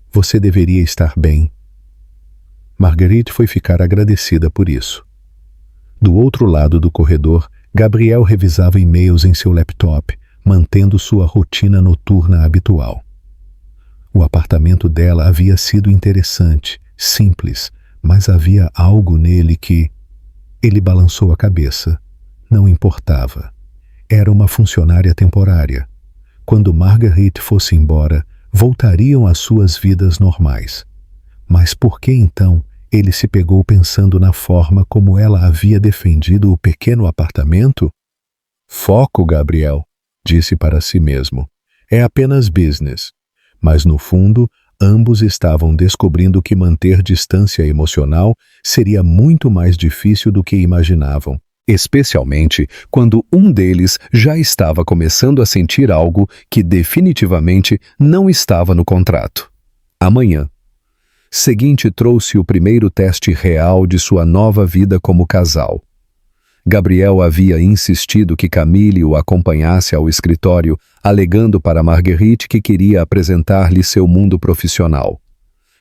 Você deveria estar bem. Marguerite foi ficar agradecida por isso. Do outro lado do corredor, Gabriel revisava e-mails em seu laptop, mantendo sua rotina noturna habitual. O apartamento dela havia sido interessante, simples, mas havia algo nele que... Ele balançou a cabeça. Não importava. Era uma funcionária temporária. Quando Marguerite fosse embora, voltariam às suas vidas normais. Mas por que então ele se pegou pensando na forma como ela havia defendido o pequeno apartamento? Foco, Gabriel, disse para si mesmo. É apenas business. Mas no fundo, ambos estavam descobrindo que manter distância emocional seria muito mais difícil do que imaginavam. Especialmente quando um deles já estava começando a sentir algo que definitivamente não estava no contrato. Amanhã seguinte trouxe o primeiro teste real de sua nova vida como casal. Gabriel havia insistido que Camille o acompanhasse ao escritório, alegando para Marguerite que queria apresentar-lhe seu mundo profissional.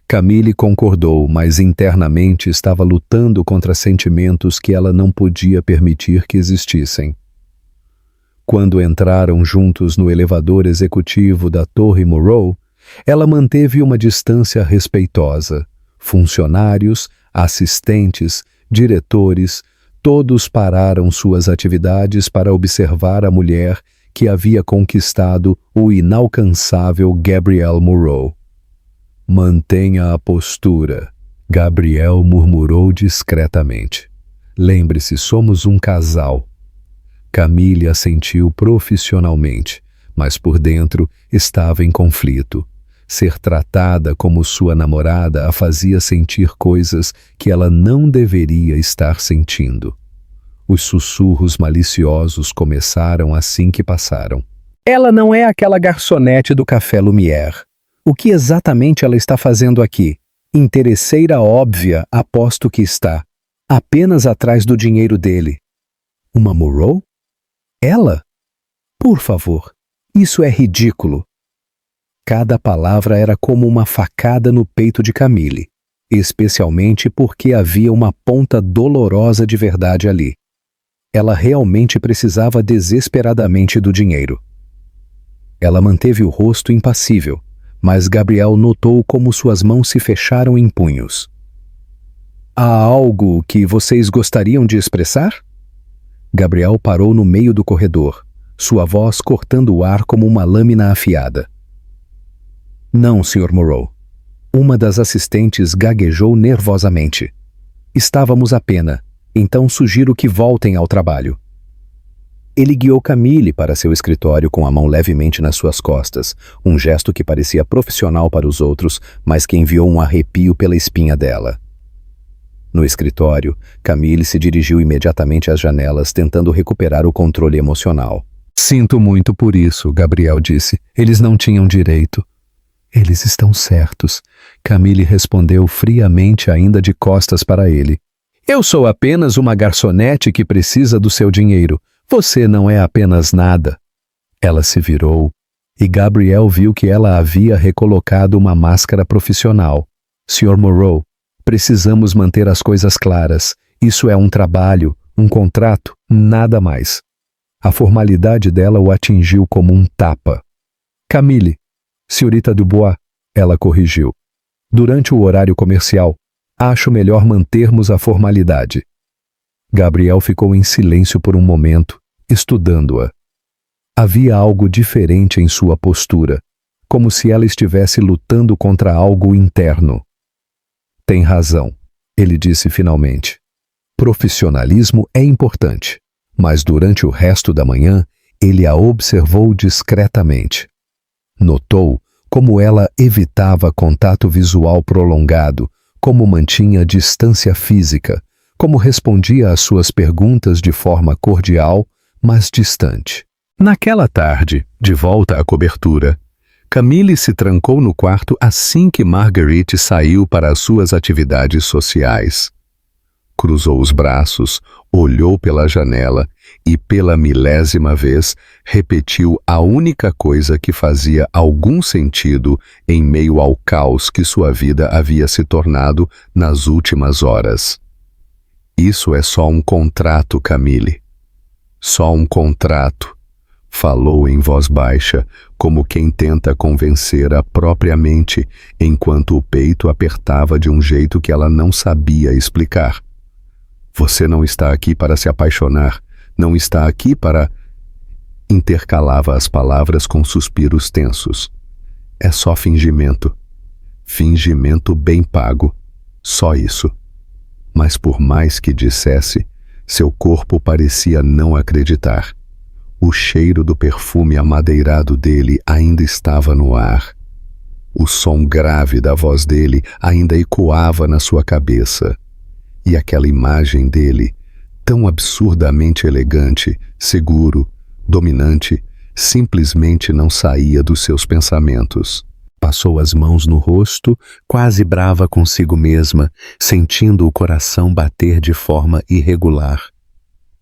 Camille concordou, mas internamente estava lutando contra sentimentos que ela não podia permitir que existissem. Quando entraram juntos no elevador executivo da Torre Monroe, ela manteve uma distância respeitosa. Funcionários, assistentes, diretores, todos pararam suas atividades para observar a mulher que havia conquistado o inalcançável Gabriel Monroe. Mantenha a postura, Gabriel murmurou discretamente. Lembre-se, somos um casal. Camille assentiu profissionalmente, mas por dentro estava em conflito. Ser tratada como sua namorada a fazia sentir coisas que ela não deveria estar sentindo. Os sussurros maliciosos começaram assim que passaram. Ela não é aquela garçonete do Café Lumière. O que exatamente ela está fazendo aqui? Interesseira óbvia, aposto que está. Apenas atrás do dinheiro dele. Uma Monroe? Ela? Por favor, isso é ridículo. Cada palavra era como uma facada no peito de Camille, especialmente porque havia uma ponta dolorosa de verdade ali. Ela realmente precisava desesperadamente do dinheiro. Ela manteve o rosto impassível, mas Gabriel notou como suas mãos se fecharam em punhos. Há algo que vocês gostariam de expressar? Gabriel parou no meio do corredor, sua voz cortando o ar como uma lâmina afiada. Não, Sr. Monroe. Uma das assistentes gaguejou nervosamente. Estávamos a pena, então sugiro que voltem ao trabalho. Ele guiou Camille para seu escritório com a mão levemente nas suas costas, um gesto que parecia profissional para os outros, mas que enviou um arrepio pela espinha dela. No escritório, Camille se dirigiu imediatamente às janelas, tentando recuperar o controle emocional. Sinto muito por isso, Gabriel disse. Eles não tinham direito. Eles estão certos, Camille respondeu friamente, ainda de costas para ele. Eu sou apenas uma garçonete que precisa do seu dinheiro. Você não é apenas nada. Ela se virou e Gabriel viu que ela havia recolocado uma máscara profissional. Sr. Monroe, precisamos manter as coisas claras. Isso é um trabalho, um contrato, nada mais. A formalidade dela o atingiu como um tapa. Camille, Senhorita Dubois, ela corrigiu. Durante o horário comercial, acho melhor mantermos a formalidade. Gabriel ficou em silêncio por um momento, estudando-a. Havia algo diferente em sua postura, como se ela estivesse lutando contra algo interno. Tem razão, ele disse finalmente. Profissionalismo é importante, mas durante o resto da manhã, ele a observou discretamente. Notou como ela evitava contato visual prolongado, como mantinha distância física, como respondia às suas perguntas de forma cordial, mas distante. Naquela tarde, de volta à cobertura, Camille se trancou no quarto assim que Marguerite saiu para as suas atividades sociais. Cruzou os braços, olhou pela janela e, pela milésima vez, repetiu a única coisa que fazia algum sentido em meio ao caos que sua vida havia se tornado nas últimas horas. Isso é só um contrato, Camille. Só um contrato. Falou em voz baixa, como quem tenta convencer a própria mente, enquanto o peito apertava de um jeito que ela não sabia explicar. Você não está aqui para se apaixonar, não está aqui para... Intercalava as palavras com suspiros tensos. É só fingimento. Fingimento bem pago. Só isso. Mas por mais que dissesse, seu corpo parecia não acreditar. O cheiro do perfume amadeirado dele ainda estava no ar. O som grave da voz dele ainda ecoava na sua cabeça. E aquela imagem dele, tão absurdamente elegante, seguro, dominante, simplesmente não saía dos seus pensamentos. Passou as mãos no rosto, quase brava consigo mesma, sentindo o coração bater de forma irregular.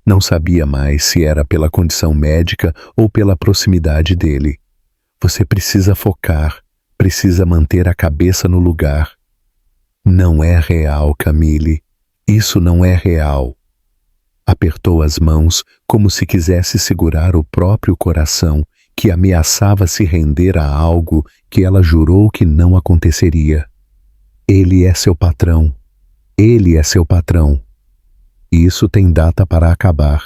Não sabia mais se era pela condição médica ou pela proximidade dele. Você precisa focar, precisa manter a cabeça no lugar. Não é real, Camille. Isso não é real. Apertou as mãos como se quisesse segurar o próprio coração, que ameaçava se render a algo que ela jurou que não aconteceria. Ele é seu patrão. Ele é seu patrão. Isso tem data para acabar.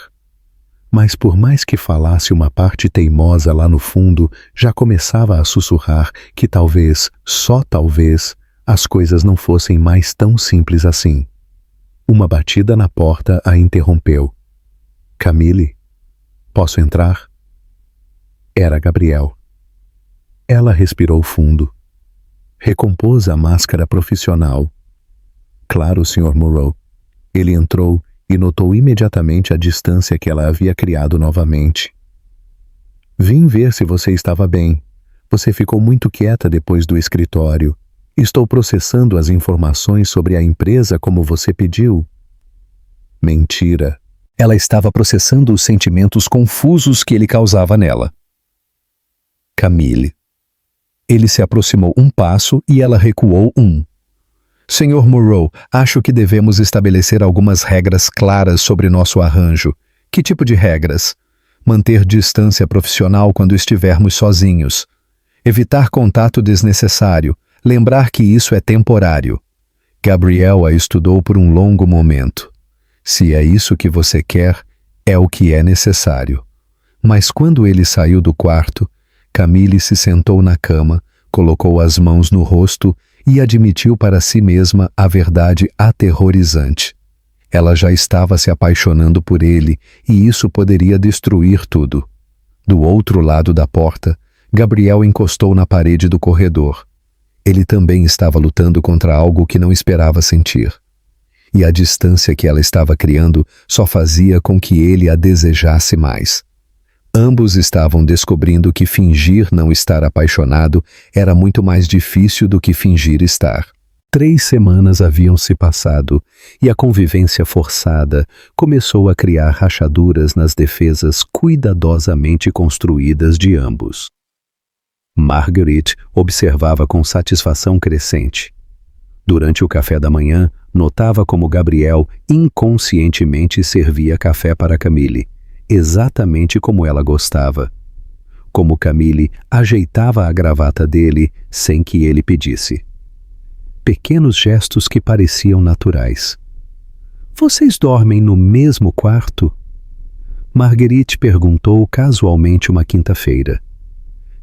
Mas por mais que falasse uma parte teimosa lá no fundo, já começava a sussurrar que talvez, só talvez, as coisas não fossem mais tão simples assim. Uma batida na porta a interrompeu. Camille, posso entrar? Era Gabriel. Ela respirou fundo. Recompôs a máscara profissional. Claro, Sr. Moreau. Ele entrou e notou imediatamente a distância que ela havia criado novamente. Vim ver se você estava bem. Você ficou muito quieta depois do escritório. Estou processando as informações sobre a empresa como você pediu. Mentira. Ela estava processando os sentimentos confusos que ele causava nela. Camille. Ele se aproximou um passo e ela recuou um. Sr. Moreau, acho que devemos estabelecer algumas regras claras sobre nosso arranjo. Que tipo de regras? Manter distância profissional quando estivermos sozinhos. Evitar contato desnecessário. Lembrar que isso é temporário. Gabriel a estudou por um longo momento. Se é isso que você quer, é o que é necessário. Mas quando ele saiu do quarto, Camille se sentou na cama, colocou as mãos no rosto e admitiu para si mesma a verdade aterrorizante. Ela já estava se apaixonando por ele e isso poderia destruir tudo. Do outro lado da porta, Gabriel encostou na parede do corredor. Ele também estava lutando contra algo que não esperava sentir. E a distância que ela estava criando só fazia com que ele a desejasse mais. Ambos estavam descobrindo que fingir não estar apaixonado era muito mais difícil do que fingir estar. 3 semanas haviam se passado e a convivência forçada começou a criar rachaduras nas defesas cuidadosamente construídas de ambos. Marguerite observava com satisfação crescente. Durante o café da manhã, notava como Gabriel inconscientemente servia café para Camille, exatamente como ela gostava. Como Camille ajeitava a gravata dele sem que ele pedisse. Pequenos gestos que pareciam naturais. Vocês dormem no mesmo quarto? Marguerite perguntou casualmente uma quinta-feira.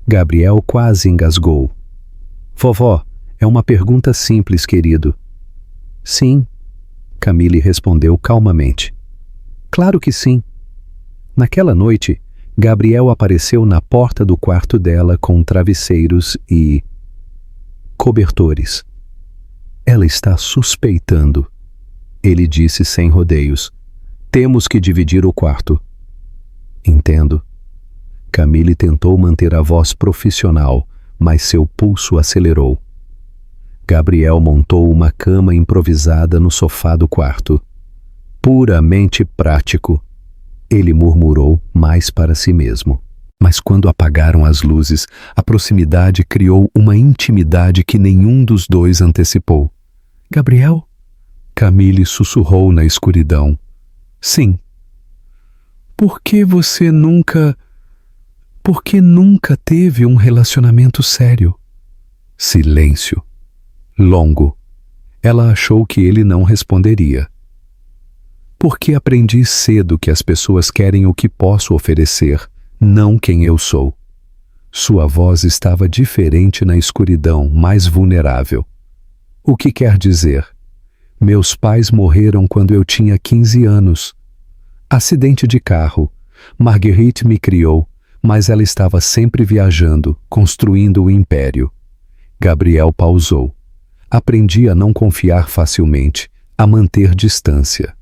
Gabriel quase engasgou. Vovó, é uma pergunta simples, querido. Sim, Camille respondeu calmamente. Claro que sim. Naquela noite, Gabriel apareceu na porta do quarto dela com travesseiros e cobertores. Ela está suspeitando. Ele disse sem rodeios. Temos que dividir o quarto. Entendo. Camille tentou manter a voz profissional, mas seu pulso acelerou. Gabriel montou uma cama improvisada no sofá do quarto. Puramente prático, ele murmurou mais para si mesmo. Mas quando apagaram as luzes, a proximidade criou uma intimidade que nenhum dos dois antecipou. Gabriel? Camille sussurrou na escuridão. Sim. Por que nunca teve um relacionamento sério? Silêncio. Longo. Ela achou que ele não responderia. Porque aprendi cedo que as pessoas querem o que posso oferecer, não quem eu sou. Sua voz estava diferente na escuridão, mais vulnerável. O que quer dizer? Meus pais morreram quando eu tinha 15 anos. Acidente de carro. Marguerite me criou, mas ela estava sempre viajando, construindo o império. Gabriel pausou. Aprendi a não confiar facilmente, a manter distância.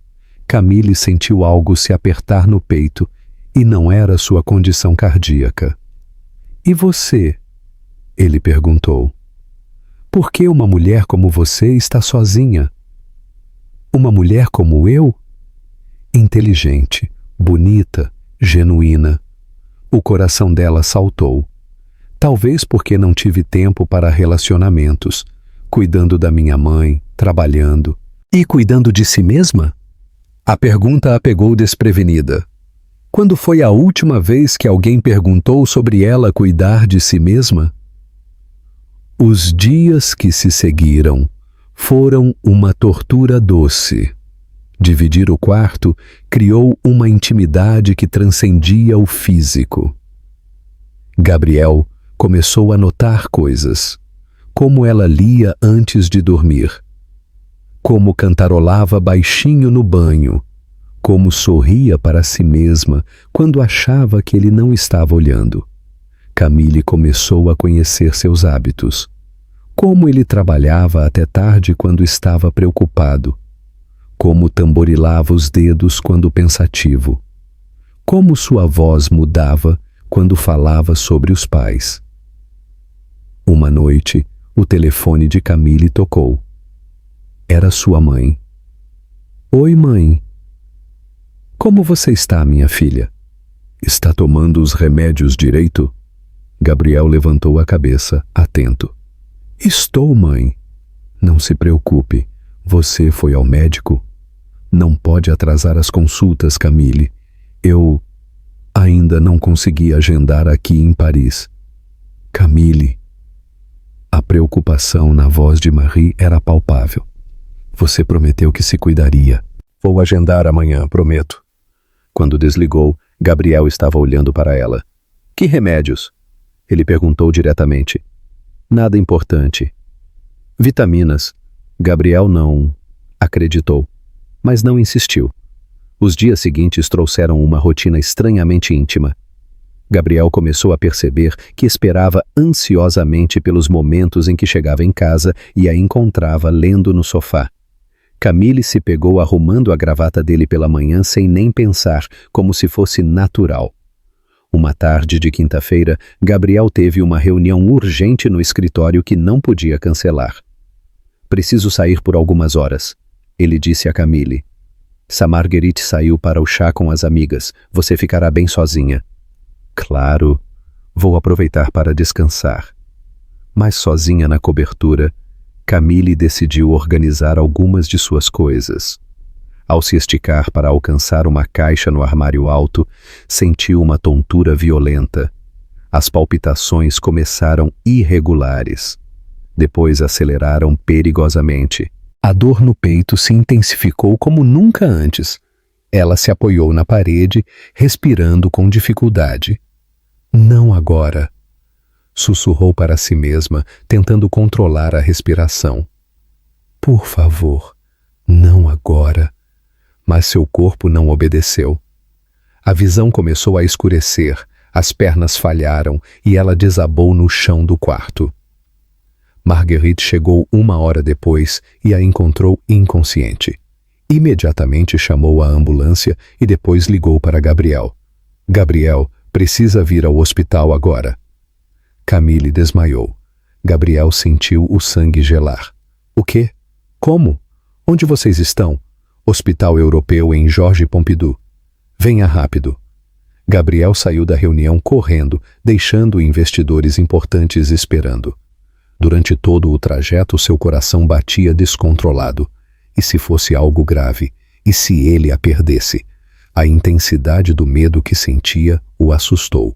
Camille sentiu algo se apertar no peito, e não era sua condição cardíaca. E você? Ele perguntou. Por que uma mulher como você está sozinha? Uma mulher como eu? Inteligente, bonita, genuína. O coração dela saltou. Talvez porque não tive tempo para relacionamentos, cuidando da minha mãe, trabalhando. E cuidando de si mesma? A pergunta a pegou desprevenida. Quando foi a última vez que alguém perguntou sobre ela cuidar de si mesma? Os dias que se seguiram foram uma tortura doce. Dividir o quarto criou uma intimidade que transcendia o físico. Gabriel começou a notar coisas. Como ela lia antes de dormir. Como cantarolava baixinho no banho. Como sorria para si mesma quando achava que ele não estava olhando. Camille começou a conhecer seus hábitos. Como ele trabalhava até tarde quando estava preocupado. Como tamborilava os dedos quando pensativo. Como sua voz mudava quando falava sobre os pais. Uma noite, o telefone de Camille tocou. Era sua mãe. Oi, mãe. Como você está, minha filha? Está tomando os remédios direito? Gabriel levantou a cabeça, atento. Estou, mãe. Não se preocupe. Você foi ao médico? Não pode atrasar as consultas, Camille. Eu ainda não consegui agendar aqui em Paris. Camille. A preocupação na voz de Marie era palpável. Você prometeu que se cuidaria. Vou agendar amanhã, prometo. Quando desligou, Gabriel estava olhando para ela. Que remédios? Ele perguntou diretamente. Nada importante. Vitaminas. Gabriel não acreditou, mas não insistiu. Os dias seguintes trouxeram uma rotina estranhamente íntima. Gabriel começou a perceber que esperava ansiosamente pelos momentos em que chegava em casa e a encontrava lendo no sofá. Camille se pegou arrumando a gravata dele pela manhã sem nem pensar, como se fosse natural. Uma tarde de quinta-feira, Gabriel teve uma reunião urgente no escritório que não podia cancelar. Preciso sair por algumas horas, ele disse a Camille. Sa Marguerite saiu para o chá com as amigas. Você ficará bem sozinha. Claro, vou aproveitar para descansar. Mas sozinha na cobertura, Camille decidiu organizar algumas de suas coisas. Ao se esticar para alcançar uma caixa no armário alto, sentiu uma tontura violenta. As palpitações começaram irregulares. Depois aceleraram perigosamente. A dor no peito se intensificou como nunca antes. Ela se apoiou na parede, respirando com dificuldade. Não agora. Sussurrou para si mesma, tentando controlar a respiração. Por favor, não agora. Mas seu corpo não obedeceu. A visão começou a escurecer, As pernas falharam e ela desabou no chão do quarto. Marguerite chegou 1 hora depois e a encontrou inconsciente. Imediatamente chamou a ambulância e depois ligou para Gabriel. Gabriel, precisa vir ao hospital agora. Camille desmaiou. Gabriel sentiu o sangue gelar. O quê? Como? Onde vocês estão? Hospital Europeu em Georges Pompidou. Venha rápido. Gabriel saiu da reunião correndo, deixando investidores importantes esperando. Durante todo o trajeto, seu coração batia descontrolado. E se fosse algo grave? E se ele a perdesse? A intensidade do medo que sentia o assustou.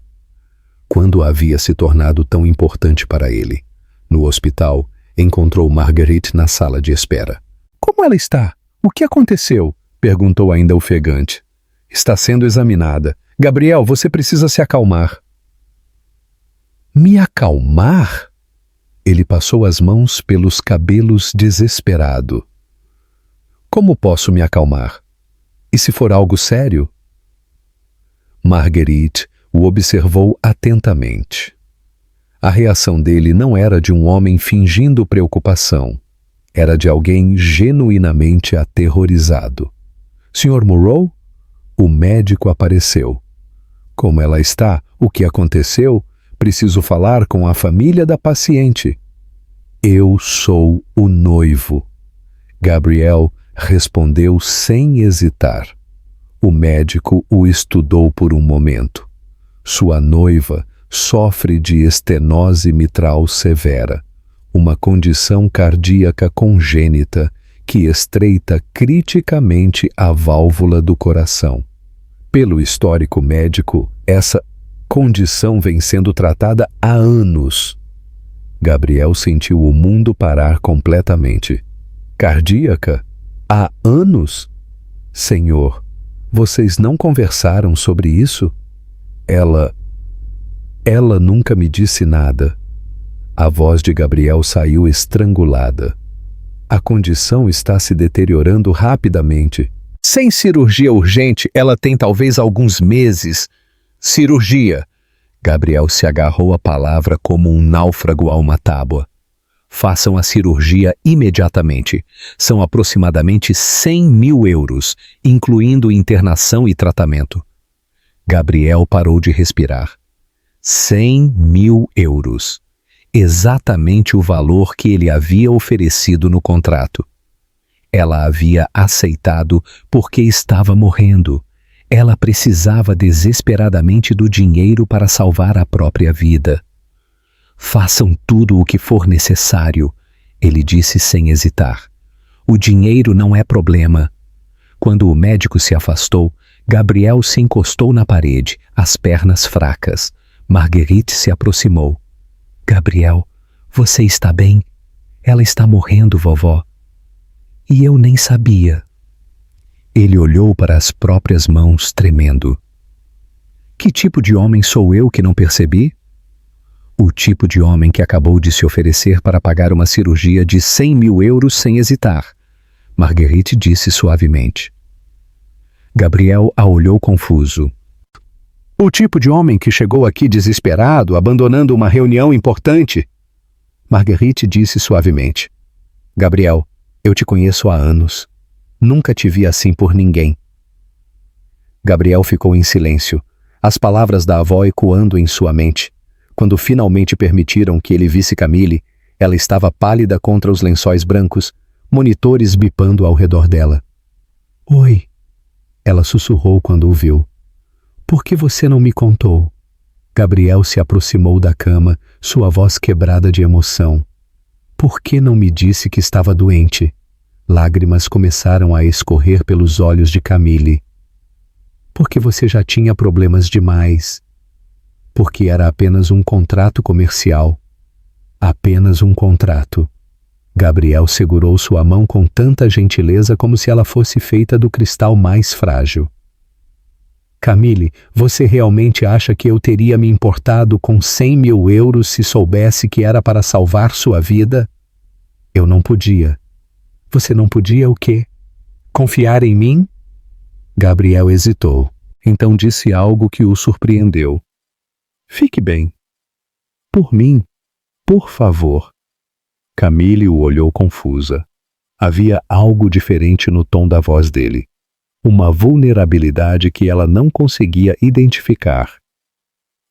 Quando havia se tornado tão importante para ele? No hospital, encontrou Marguerite na sala de espera. Como ela está? O que aconteceu? Perguntou ainda ofegante. Está sendo examinada. Gabriel, você precisa se acalmar. Me acalmar? Ele passou as mãos pelos cabelos desesperado. Como posso me acalmar? E se for algo sério? Marguerite o observou atentamente. A reação dele não era de um homem fingindo preocupação. Era de alguém genuinamente aterrorizado. Sr. Moreau? O médico apareceu. Como ela está? O que aconteceu? Preciso falar com a família da paciente. Eu sou o noivo. Gabriel respondeu sem hesitar. O médico o estudou por um momento. Sua noiva sofre de estenose mitral severa, uma condição cardíaca congênita que estreita criticamente a válvula do coração. Pelo histórico médico, essa condição vem sendo tratada há anos. Gabriel sentiu o mundo parar completamente. Cardíaca? Há anos? Senhor, vocês não conversaram sobre isso? Ela nunca me disse nada. A voz de Gabriel saiu estrangulada. A condição está se deteriorando rapidamente. Sem cirurgia urgente, ela tem talvez alguns meses. Cirurgia. Gabriel se agarrou à palavra como um náufrago a uma tábua. Façam a cirurgia imediatamente. São aproximadamente 100 mil euros, incluindo internação e tratamento. Gabriel parou de respirar. 100 mil euros. Exatamente o valor que ele havia oferecido no contrato. Ela havia aceitado porque estava morrendo. Ela precisava desesperadamente do dinheiro para salvar a própria vida. Façam tudo o que for necessário, ele disse sem hesitar. O dinheiro não é problema. Quando o médico se afastou, Gabriel se encostou na parede, as pernas fracas. Marguerite se aproximou. Gabriel, você está bem? Ela está morrendo, vovó. E eu nem sabia. Ele olhou para as próprias mãos, tremendo. Que tipo de homem sou eu que não percebi? O tipo de homem que acabou de se oferecer para pagar uma cirurgia de 100 mil euros sem hesitar. Marguerite disse suavemente. Gabriel a olhou confuso. O tipo de homem que chegou aqui desesperado, abandonando uma reunião importante. Marguerite disse suavemente. Gabriel, eu te conheço há anos. Nunca te vi assim por ninguém. Gabriel ficou em silêncio, as palavras da avó ecoando em sua mente. Quando finalmente permitiram que ele visse Camille, ela estava pálida contra os lençóis brancos, monitores bipando ao redor dela. Oi, ela sussurrou quando o viu. Por que você não me contou? Gabriel se aproximou da cama, sua voz quebrada de emoção. Por que não me disse que estava doente? Lágrimas começaram a escorrer pelos olhos de Camille. Porque você já tinha problemas demais. Porque era apenas um contrato comercial. Apenas um contrato. Gabriel segurou sua mão com tanta gentileza como se ela fosse feita do cristal mais frágil. Camille, você realmente acha que eu teria me importado com 100 mil euros se soubesse que era para salvar sua vida? Eu não podia. Você não podia o quê? Confiar em mim? Gabriel hesitou. Então disse algo que o surpreendeu. Fique bem. Por mim, por favor. Camille o olhou confusa. Havia algo diferente no tom da voz dele. Uma vulnerabilidade que ela não conseguia identificar.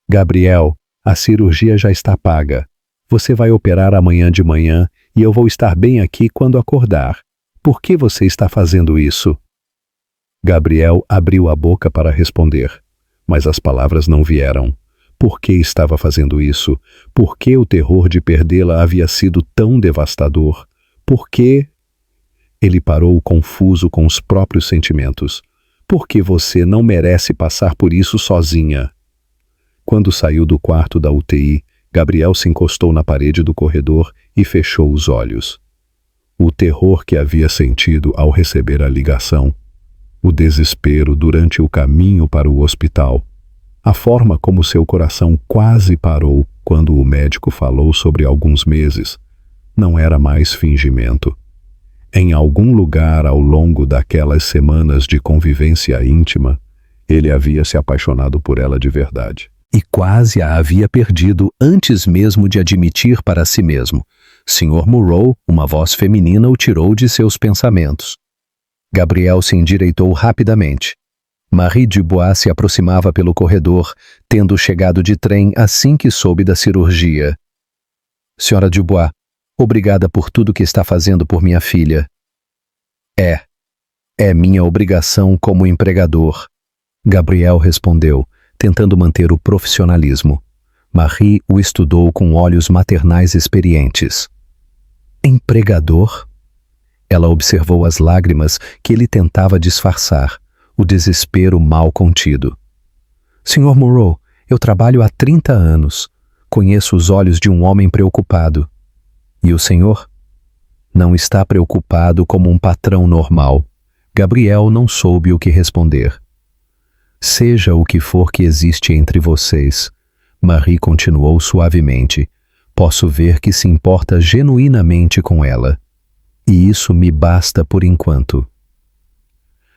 Gabriel, a cirurgia já está paga. Você vai operar amanhã de manhã e eu vou estar bem aqui quando acordar. Por que você está fazendo isso? Gabriel abriu a boca para responder, mas as palavras não vieram. Por que estava fazendo isso? Por que o terror de perdê-la havia sido tão devastador? Por que? Ele parou confuso com os próprios sentimentos. Por que você não merece passar por isso sozinha? Quando saiu do quarto da UTI, Gabriel se encostou na parede do corredor e fechou os olhos. O terror que havia sentido ao receber a ligação, o desespero durante o caminho para o hospital, a forma como seu coração quase parou quando o médico falou sobre alguns meses, não era mais fingimento. Em algum lugar ao longo daquelas semanas de convivência íntima, ele havia se apaixonado por ela de verdade. E quase a havia perdido antes mesmo de admitir para si mesmo. Sr. Moreau, uma voz feminina, o tirou de seus pensamentos. Gabriel se endireitou rapidamente. Marie Dubois se aproximava pelo corredor, tendo chegado de trem assim que soube da cirurgia. Senhora Dubois, obrigada por tudo que está fazendo por minha filha. É minha obrigação como empregador. Gabriel respondeu, tentando manter o profissionalismo. Marie o estudou com olhos maternais experientes. Empregador? Ela observou as lágrimas que ele tentava disfarçar, o desespero mal contido. Sr. Moreau, eu trabalho há 30 anos. Conheço os olhos de um homem preocupado. E o senhor? Não está preocupado como um patrão normal. Gabriel não soube o que responder. Seja o que for que existe entre vocês, Marie continuou suavemente, posso ver que se importa genuinamente com ela. E isso me basta por enquanto.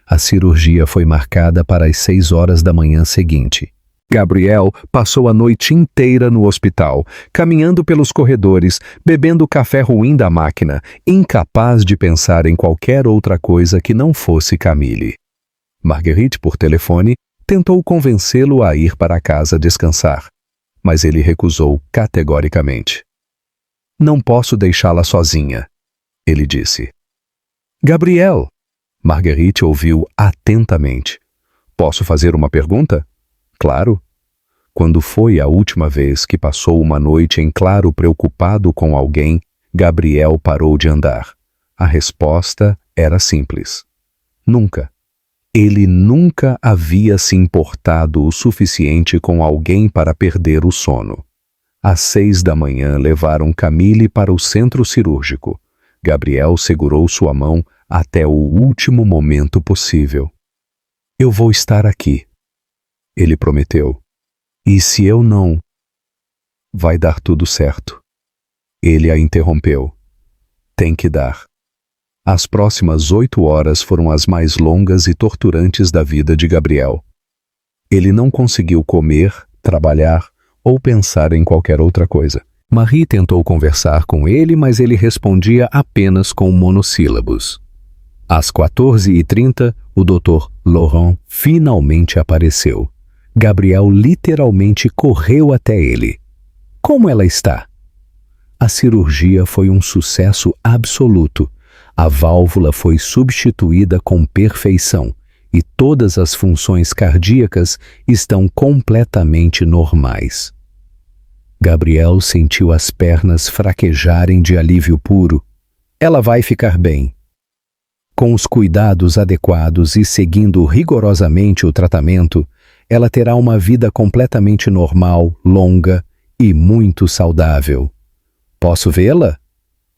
A cirurgia foi marcada para as 6 horas da manhã seguinte. Gabriel passou a noite inteira no hospital, caminhando pelos corredores, bebendo café ruim da máquina, incapaz de pensar em qualquer outra coisa que não fosse Camille. Marguerite, por telefone, tentou convencê-lo a ir para casa descansar, mas ele recusou categoricamente. Não posso deixá-la sozinha, ele disse. Gabriel! Marguerite ouviu atentamente. Posso fazer uma pergunta? Claro. Quando foi a última vez que passou uma noite em claro preocupado com alguém, Gabriel parou de andar. A resposta era simples. Nunca. Ele nunca havia se importado o suficiente com alguém para perder o sono. Às 6 da manhã levaram Camille para o centro cirúrgico. Gabriel segurou sua mão até o último momento possível. Eu vou estar aqui, ele prometeu. E se eu não? Vai dar tudo certo. Ele a interrompeu. Tem que dar. As próximas 8 horas foram as mais longas e torturantes da vida de Gabriel. Ele não conseguiu comer, trabalhar ou pensar em qualquer outra coisa. Marie tentou conversar com ele, mas ele respondia apenas com monossílabos. Às 14h30, o Dr. Laurent finalmente apareceu. Gabriel literalmente correu até ele. Como ela está? A cirurgia foi um sucesso absoluto. A válvula foi substituída com perfeição e todas as funções cardíacas estão completamente normais. Gabriel sentiu as pernas fraquejarem de alívio puro. Ela vai ficar bem. Com os cuidados adequados e seguindo rigorosamente o tratamento, ela terá uma vida completamente normal, longa e muito saudável. Posso vê-la?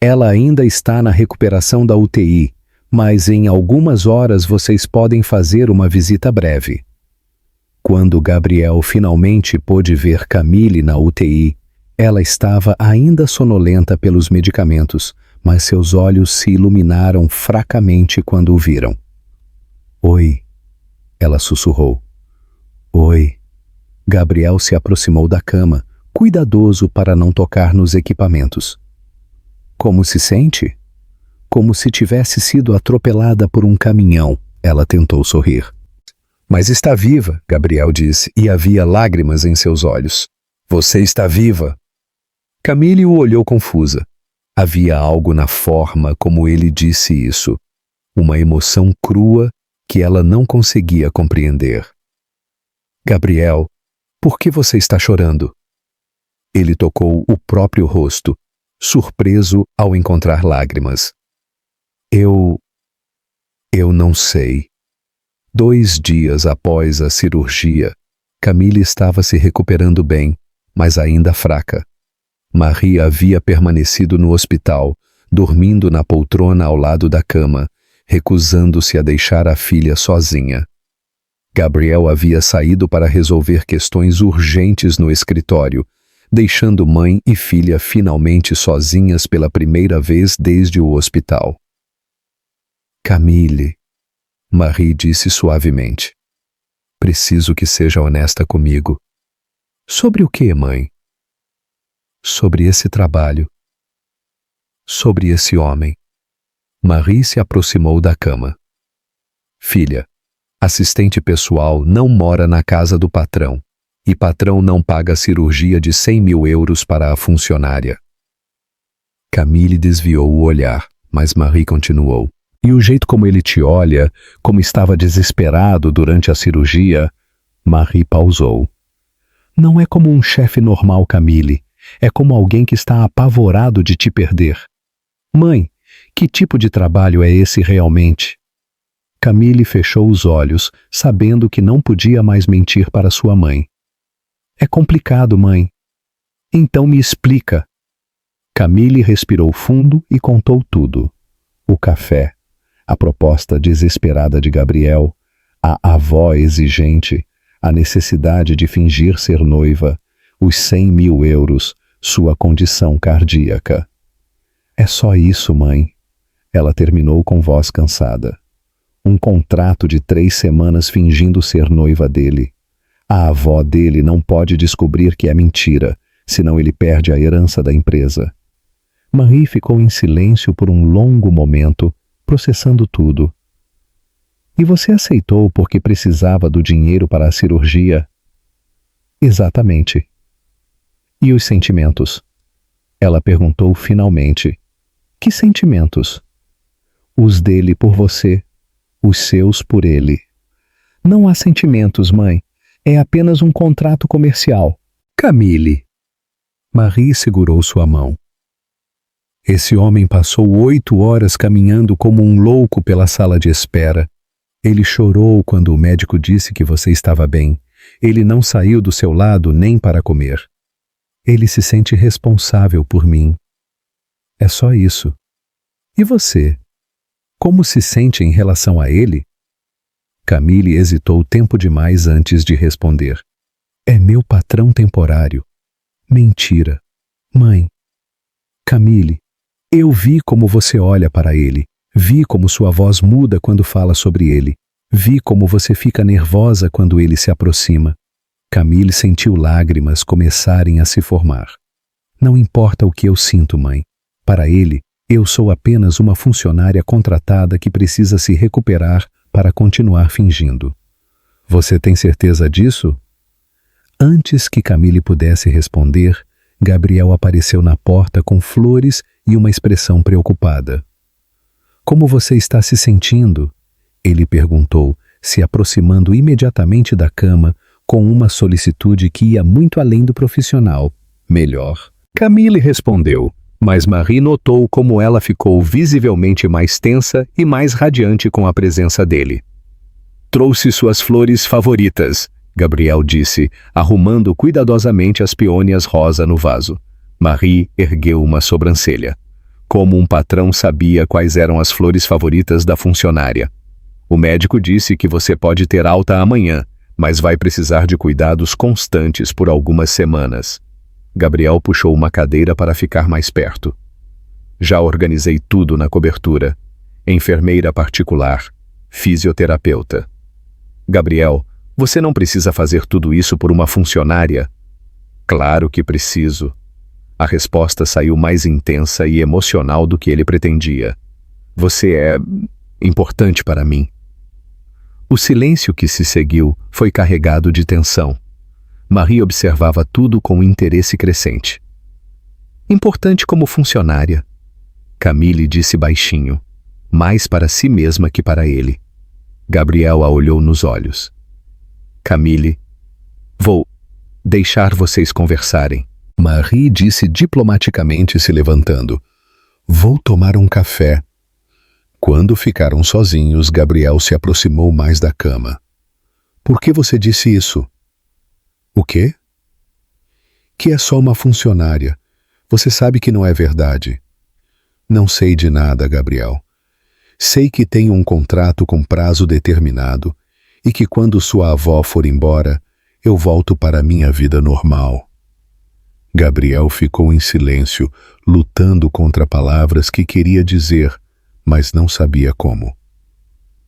Ela ainda está na recuperação da UTI, mas em algumas horas vocês podem fazer uma visita breve. Quando Gabriel finalmente pôde ver Camille na UTI, ela estava ainda sonolenta pelos medicamentos, mas seus olhos se iluminaram fracamente quando o viram. Oi, ela sussurrou. Oi. Gabriel se aproximou da cama, cuidadoso para não tocar nos equipamentos. Como se sente? Como se tivesse sido atropelada por um caminhão, ela tentou sorrir. Mas está viva, Gabriel disse, e havia lágrimas em seus olhos. Você está viva. Camille o olhou confusa. Havia algo na forma como ele disse isso. Uma emoção crua que ela não conseguia compreender. Gabriel, por que você está chorando? Ele tocou o próprio rosto, surpreso ao encontrar lágrimas. Eu não sei. 2 dias após a cirurgia, Camille estava se recuperando bem, mas ainda fraca. Marie havia permanecido no hospital, dormindo na poltrona ao lado da cama, recusando-se a deixar a filha sozinha. Gabriel havia saído para resolver questões urgentes no escritório, deixando mãe e filha finalmente sozinhas pela primeira vez desde o hospital. Camille, Marie disse suavemente. Preciso que seja honesta comigo. Sobre o que, mãe? Sobre esse trabalho. Sobre esse homem. Marie se aproximou da cama. Filha, assistente pessoal não mora na casa do patrão, e patrão não paga cirurgia de 100 mil euros para a funcionária. Camille desviou o olhar, mas Marie continuou. E o jeito como ele te olha, como estava desesperado durante a cirurgia, Marie pausou. Não é como um chefe normal, Camille. É como alguém que está apavorado de te perder. Mãe, que tipo de trabalho é esse realmente? Camille fechou os olhos, sabendo que não podia mais mentir para sua mãe. É complicado, mãe. Então me explica. Camille respirou fundo e contou tudo. O café, a proposta desesperada de Gabriel, a avó exigente, a necessidade de fingir ser noiva, os 100 mil euros, sua condição cardíaca. É só isso, mãe. Ela terminou com voz cansada. Um contrato de 3 semanas fingindo ser noiva dele. A avó dele não pode descobrir que é mentira, senão ele perde a herança da empresa. Marie ficou em silêncio por um longo momento, processando tudo. E você aceitou porque precisava do dinheiro para a cirurgia? Exatamente. E os sentimentos? Ela perguntou finalmente. Que sentimentos? Os dele por você, os seus por ele. Não há sentimentos, mãe. É apenas um contrato comercial. Camille. Marie segurou sua mão. Esse homem passou 8 horas caminhando como um louco pela sala de espera. Ele chorou quando o médico disse que você estava bem. Ele não saiu do seu lado nem para comer. Ele se sente responsável por mim. É só isso. E você? Como se sente em relação a ele? Camille hesitou tempo demais antes de responder. É meu patrão temporário. Mentira. Mãe. Camille, eu vi como você olha para ele. Vi como sua voz muda quando fala sobre ele. Vi como você fica nervosa quando ele se aproxima. Camille sentiu lágrimas começarem a se formar. Não importa o que eu sinto, mãe. Para ele, eu sou apenas uma funcionária contratada que precisa se recuperar para continuar fingindo. Você tem certeza disso? Antes que Camille pudesse responder, Gabriel apareceu na porta com flores e uma expressão preocupada. Como você está se sentindo? Ele perguntou, se aproximando imediatamente da cama, com uma solicitude que ia muito além do profissional. Melhor. Camille respondeu, mas Marie notou como ela ficou visivelmente mais tensa e mais radiante com a presença dele. Trouxe suas flores favoritas, Gabriel disse, arrumando cuidadosamente as peônias rosa no vaso. Marie ergueu uma sobrancelha. Como um patrão sabia quais eram as flores favoritas da funcionária. O médico disse que você pode ter alta amanhã, mas vai precisar de cuidados constantes por algumas semanas. Gabriel puxou uma cadeira para ficar mais perto. Já organizei tudo na cobertura. Enfermeira particular, fisioterapeuta. Gabriel, Você não precisa fazer tudo isso por uma funcionária. Claro que preciso. A resposta saiu mais intensa e emocional do que ele pretendia. Você é importante para mim. O silêncio que se seguiu foi carregado de tensão. Marie observava tudo com interesse crescente. Importante como funcionária, Camille disse baixinho, mais para si mesma que para ele. Gabriel a olhou nos olhos. Camille, vou deixar vocês conversarem. Marie disse diplomaticamente, se levantando. Vou tomar um café. Quando ficaram sozinhos, Gabriel se aproximou mais da cama. Por que você disse isso? O quê? Que é só uma funcionária. Você sabe que não é verdade. Não sei de nada, Gabriel. Sei que tenho um contrato com prazo determinado e que quando sua avó for embora, eu volto para a minha vida normal. Gabriel ficou em silêncio, lutando contra palavras que queria dizer, mas não sabia como.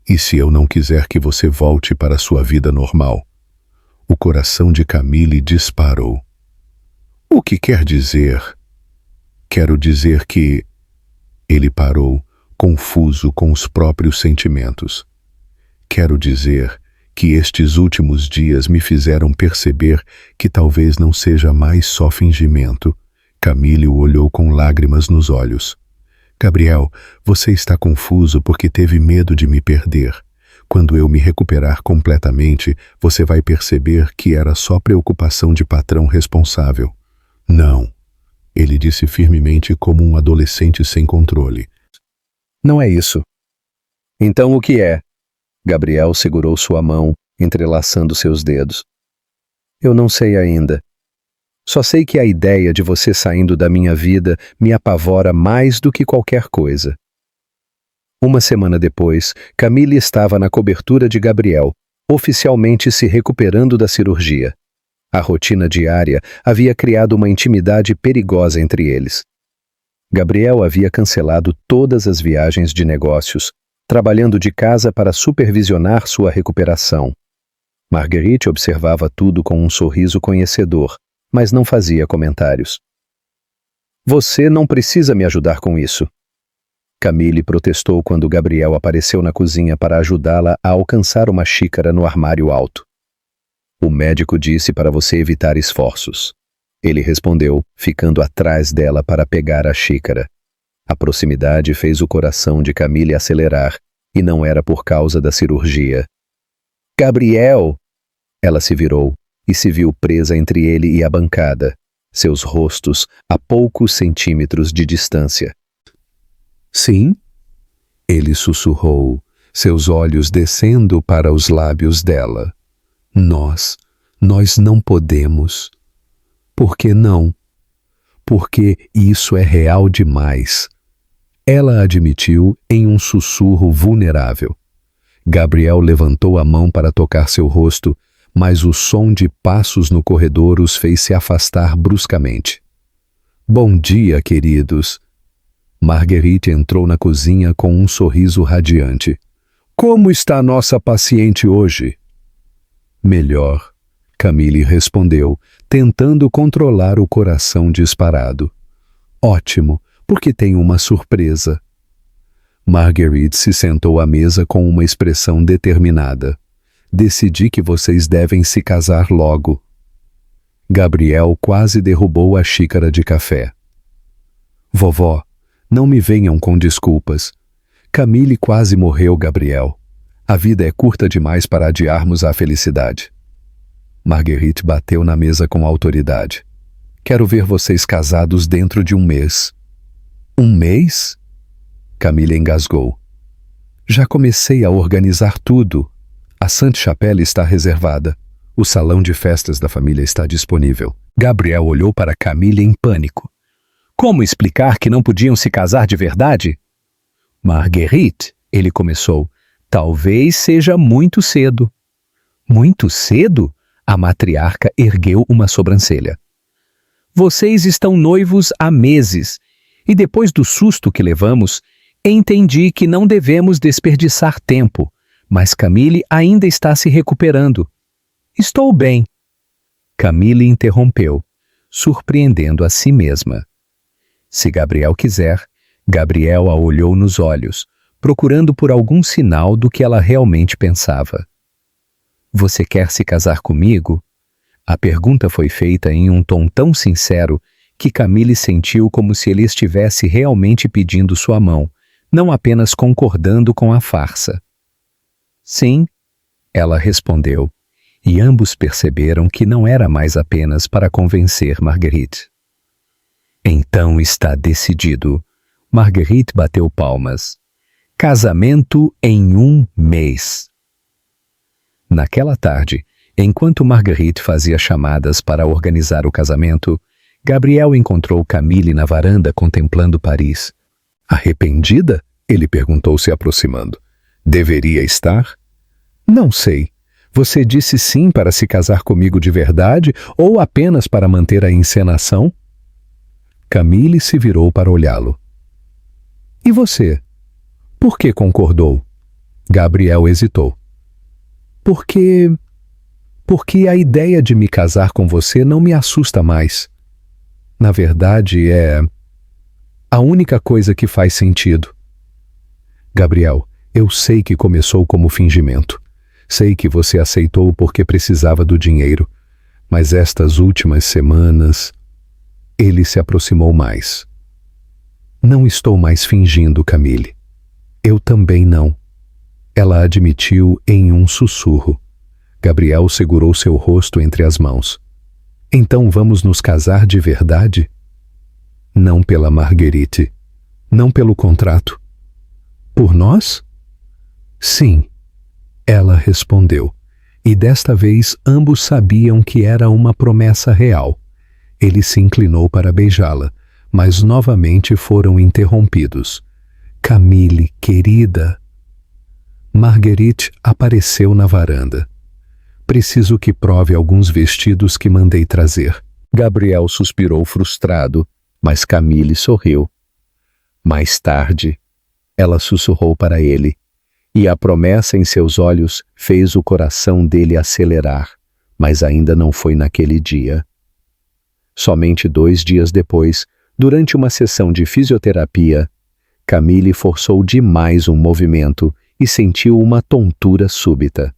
E se eu não quiser que você volte para a sua vida normal? O coração de Camille disparou. O que quer dizer? Quero dizer que... Ele parou, confuso com os próprios sentimentos. Quero dizer que estes últimos dias me fizeram perceber que talvez não seja mais só fingimento. Camille o olhou com lágrimas nos olhos. Gabriel, você está confuso porque teve medo de me perder. Quando eu me recuperar completamente, você vai perceber que era só preocupação de patrão responsável. Não, ele disse firmemente como um adolescente sem controle. Não é isso. Então o que é? Gabriel segurou sua mão, entrelaçando seus dedos. Eu não sei ainda. Só sei que a ideia de você saindo da minha vida me apavora mais do que qualquer coisa. Uma semana depois, Camille estava na cobertura de Gabriel, oficialmente se recuperando da cirurgia. A rotina diária havia criado uma intimidade perigosa entre eles. Gabriel havia cancelado todas as viagens de negócios, trabalhando de casa para supervisionar sua recuperação. Marguerite observava tudo com um sorriso conhecedor, mas não fazia comentários. Você não precisa me ajudar com isso. Camille protestou quando Gabriel apareceu na cozinha para ajudá-la a alcançar uma xícara no armário alto. O médico disse para você evitar esforços. Ele respondeu, ficando atrás dela para pegar a xícara. A proximidade fez o coração de Camille acelerar, e não era por causa da cirurgia. Gabriel! Ela se virou e se viu presa entre ele e a bancada, seus rostos a poucos centímetros de distância. Sim? Ele sussurrou, seus olhos descendo para os lábios dela. Nós não podemos. Por que não? Porque isso é real demais. Ela admitiu em um sussurro vulnerável. Gabriel levantou a mão para tocar seu rosto, mas o som de passos no corredor os fez se afastar bruscamente. Bom dia, queridos. Marguerite entrou na cozinha com um sorriso radiante. Como está nossa paciente hoje? Melhor, Camille respondeu, tentando controlar o coração disparado. Ótimo, porque tenho uma surpresa. Marguerite se sentou à mesa com uma expressão determinada. Decidi que vocês devem se casar logo. Gabriel quase derrubou a xícara de café. Vovó, não me venham com desculpas. Camille quase morreu, Gabriel. A vida é curta demais para adiarmos a felicidade. Marguerite bateu na mesa com autoridade. Quero ver vocês casados dentro de um mês. Um mês? Camille engasgou. Já comecei a organizar tudo. A Sainte-Chapelle está reservada. O salão de festas da família está disponível. Gabriel olhou para Camille em pânico. Como explicar que não podiam se casar de verdade? Marguerite, ele começou. Talvez seja muito cedo. Muito cedo? A matriarca ergueu uma sobrancelha. Vocês estão noivos há meses, e depois do susto que levamos, entendi que não devemos desperdiçar tempo, mas Camille ainda está se recuperando. Estou bem. Camille interrompeu, surpreendendo a si mesma. Se Gabriel quiser, Gabriel a olhou nos olhos, procurando por algum sinal do que ela realmente pensava. Você quer se casar comigo? A pergunta foi feita em um tom tão sincero que Camille sentiu como se ele estivesse realmente pedindo sua mão, não apenas concordando com a farsa. Sim, ela respondeu, e ambos perceberam que não era mais apenas para convencer Marguerite. Então está decidido. Marguerite bateu palmas. Casamento em 1 mês. Naquela tarde, enquanto Marguerite fazia chamadas para organizar o casamento, Gabriel encontrou Camille na varanda contemplando Paris. Arrependida? Ele perguntou se aproximando. Deveria estar? Não sei. Você disse sim para se casar comigo de verdade ou apenas para manter a encenação? Camille se virou para olhá-lo. E você? Por que concordou? Gabriel hesitou. Porque a ideia de me casar com você não me assusta mais. Na verdade, é a única coisa que faz sentido. Gabriel, eu sei que começou como fingimento. Sei que você aceitou porque precisava do dinheiro, mas estas últimas semanas, ele se aproximou mais. Não estou mais fingindo, Camille. Eu também não. Ela admitiu em um sussurro. Gabriel segurou seu rosto entre as mãos. Então vamos nos casar de verdade? Não pela Marguerite. Não pelo contrato. Por nós? Sim. Ela respondeu, e desta vez ambos sabiam que era uma promessa real. Ele se inclinou para beijá-la, mas novamente foram interrompidos. Camille, querida. Marguerite apareceu na varanda. Preciso que prove alguns vestidos que mandei trazer. Gabriel suspirou frustrado, mas Camille sorriu. Mais tarde, ela sussurrou para ele, e a promessa em seus olhos fez o coração dele acelerar, mas ainda não foi naquele dia. Somente 2 dias depois, durante uma sessão de fisioterapia, Camille forçou demais um movimento e sentiu uma tontura súbita.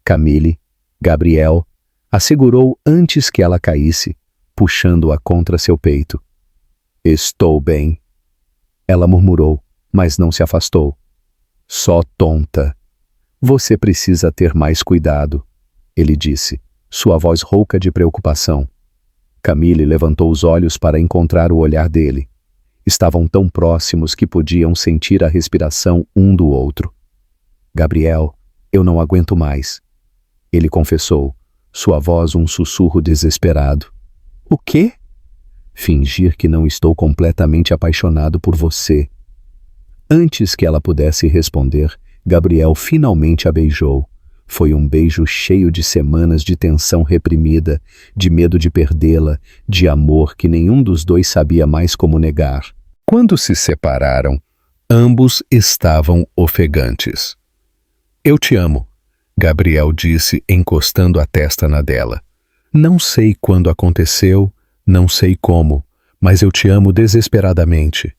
Camille, Gabriel, a segurou antes que ela caísse, puxando-a contra seu peito. Estou bem. Ela murmurou, mas não se afastou. Só tonta. Você precisa ter mais cuidado, ele disse, sua voz rouca de preocupação. Camille levantou os olhos para encontrar o olhar dele. Estavam tão próximos que podiam sentir a respiração um do outro. Gabriel, eu não aguento mais. Ele confessou, sua voz um sussurro desesperado. O quê? Fingir que não estou completamente apaixonado por você. Antes que ela pudesse responder, Gabriel finalmente a beijou. Foi um beijo cheio de semanas de tensão reprimida, de medo de perdê-la, de amor que nenhum dos dois sabia mais como negar. Quando se separaram, ambos estavam ofegantes. Eu te amo, Gabriel disse, encostando a testa na dela. Não sei quando aconteceu, não sei como, mas eu te amo desesperadamente.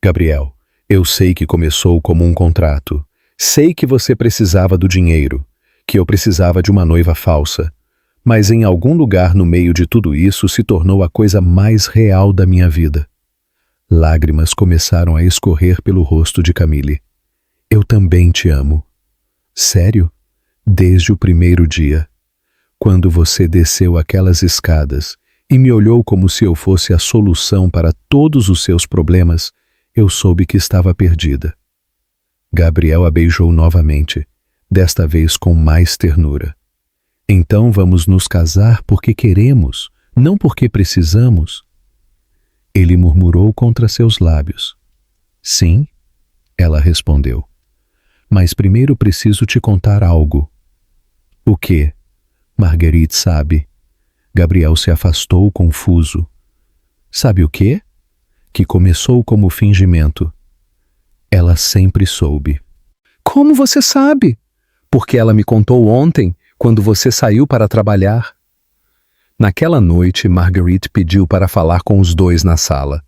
Gabriel, eu sei que começou como um contrato. Sei que você precisava do dinheiro, que eu precisava de uma noiva falsa. Mas em algum lugar no meio de tudo isso se tornou a coisa mais real da minha vida. Lágrimas começaram a escorrer pelo rosto de Camille. Eu também te amo. Sério? Desde o primeiro dia. Quando você desceu aquelas escadas e me olhou como se eu fosse a solução para todos os seus problemas, eu soube que estava perdida. Gabriel a beijou novamente, desta vez com mais ternura. Então vamos nos casar porque queremos, não porque precisamos. Ele murmurou contra seus lábios. Sim, ela respondeu. Mas primeiro preciso te contar algo. O quê? Marguerite sabe. Gabriel se afastou confuso. Sabe o quê? Que começou como fingimento. Ela sempre soube. Como você sabe? Porque ela me contou ontem, quando você saiu para trabalhar. Naquela noite, Marguerite pediu para falar com os dois na sala.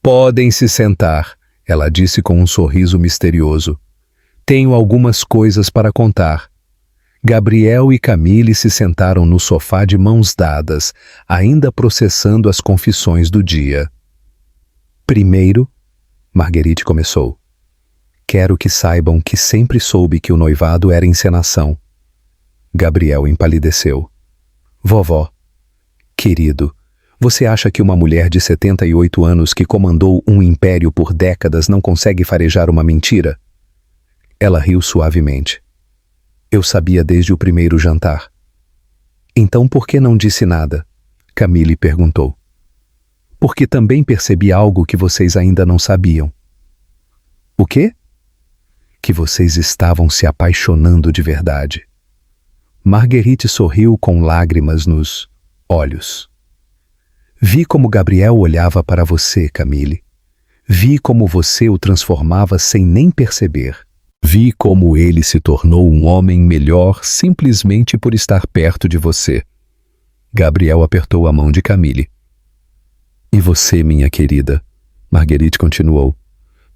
Podem se sentar, ela disse com um sorriso misterioso. Tenho algumas coisas para contar. Gabriel e Camille se sentaram no sofá de mãos dadas, ainda processando as confissões do dia. Primeiro, Marguerite começou. Quero que saibam que sempre soube que o noivado era encenação. Gabriel empalideceu. Vovó, querido, você acha que uma mulher de 78 anos que comandou um império por décadas não consegue farejar uma mentira? Ela riu suavemente. Eu sabia desde o primeiro jantar. Então por que não disse nada? Camille perguntou. Porque também percebi algo que vocês ainda não sabiam. O quê? Que vocês estavam se apaixonando de verdade. Marguerite sorriu com lágrimas nos olhos. Vi como Gabriel olhava para você, Camille. Vi como você o transformava sem nem perceber. Vi como ele se tornou um homem melhor simplesmente por estar perto de você. Gabriel apertou a mão de Camille. E você, minha querida, Marguerite continuou,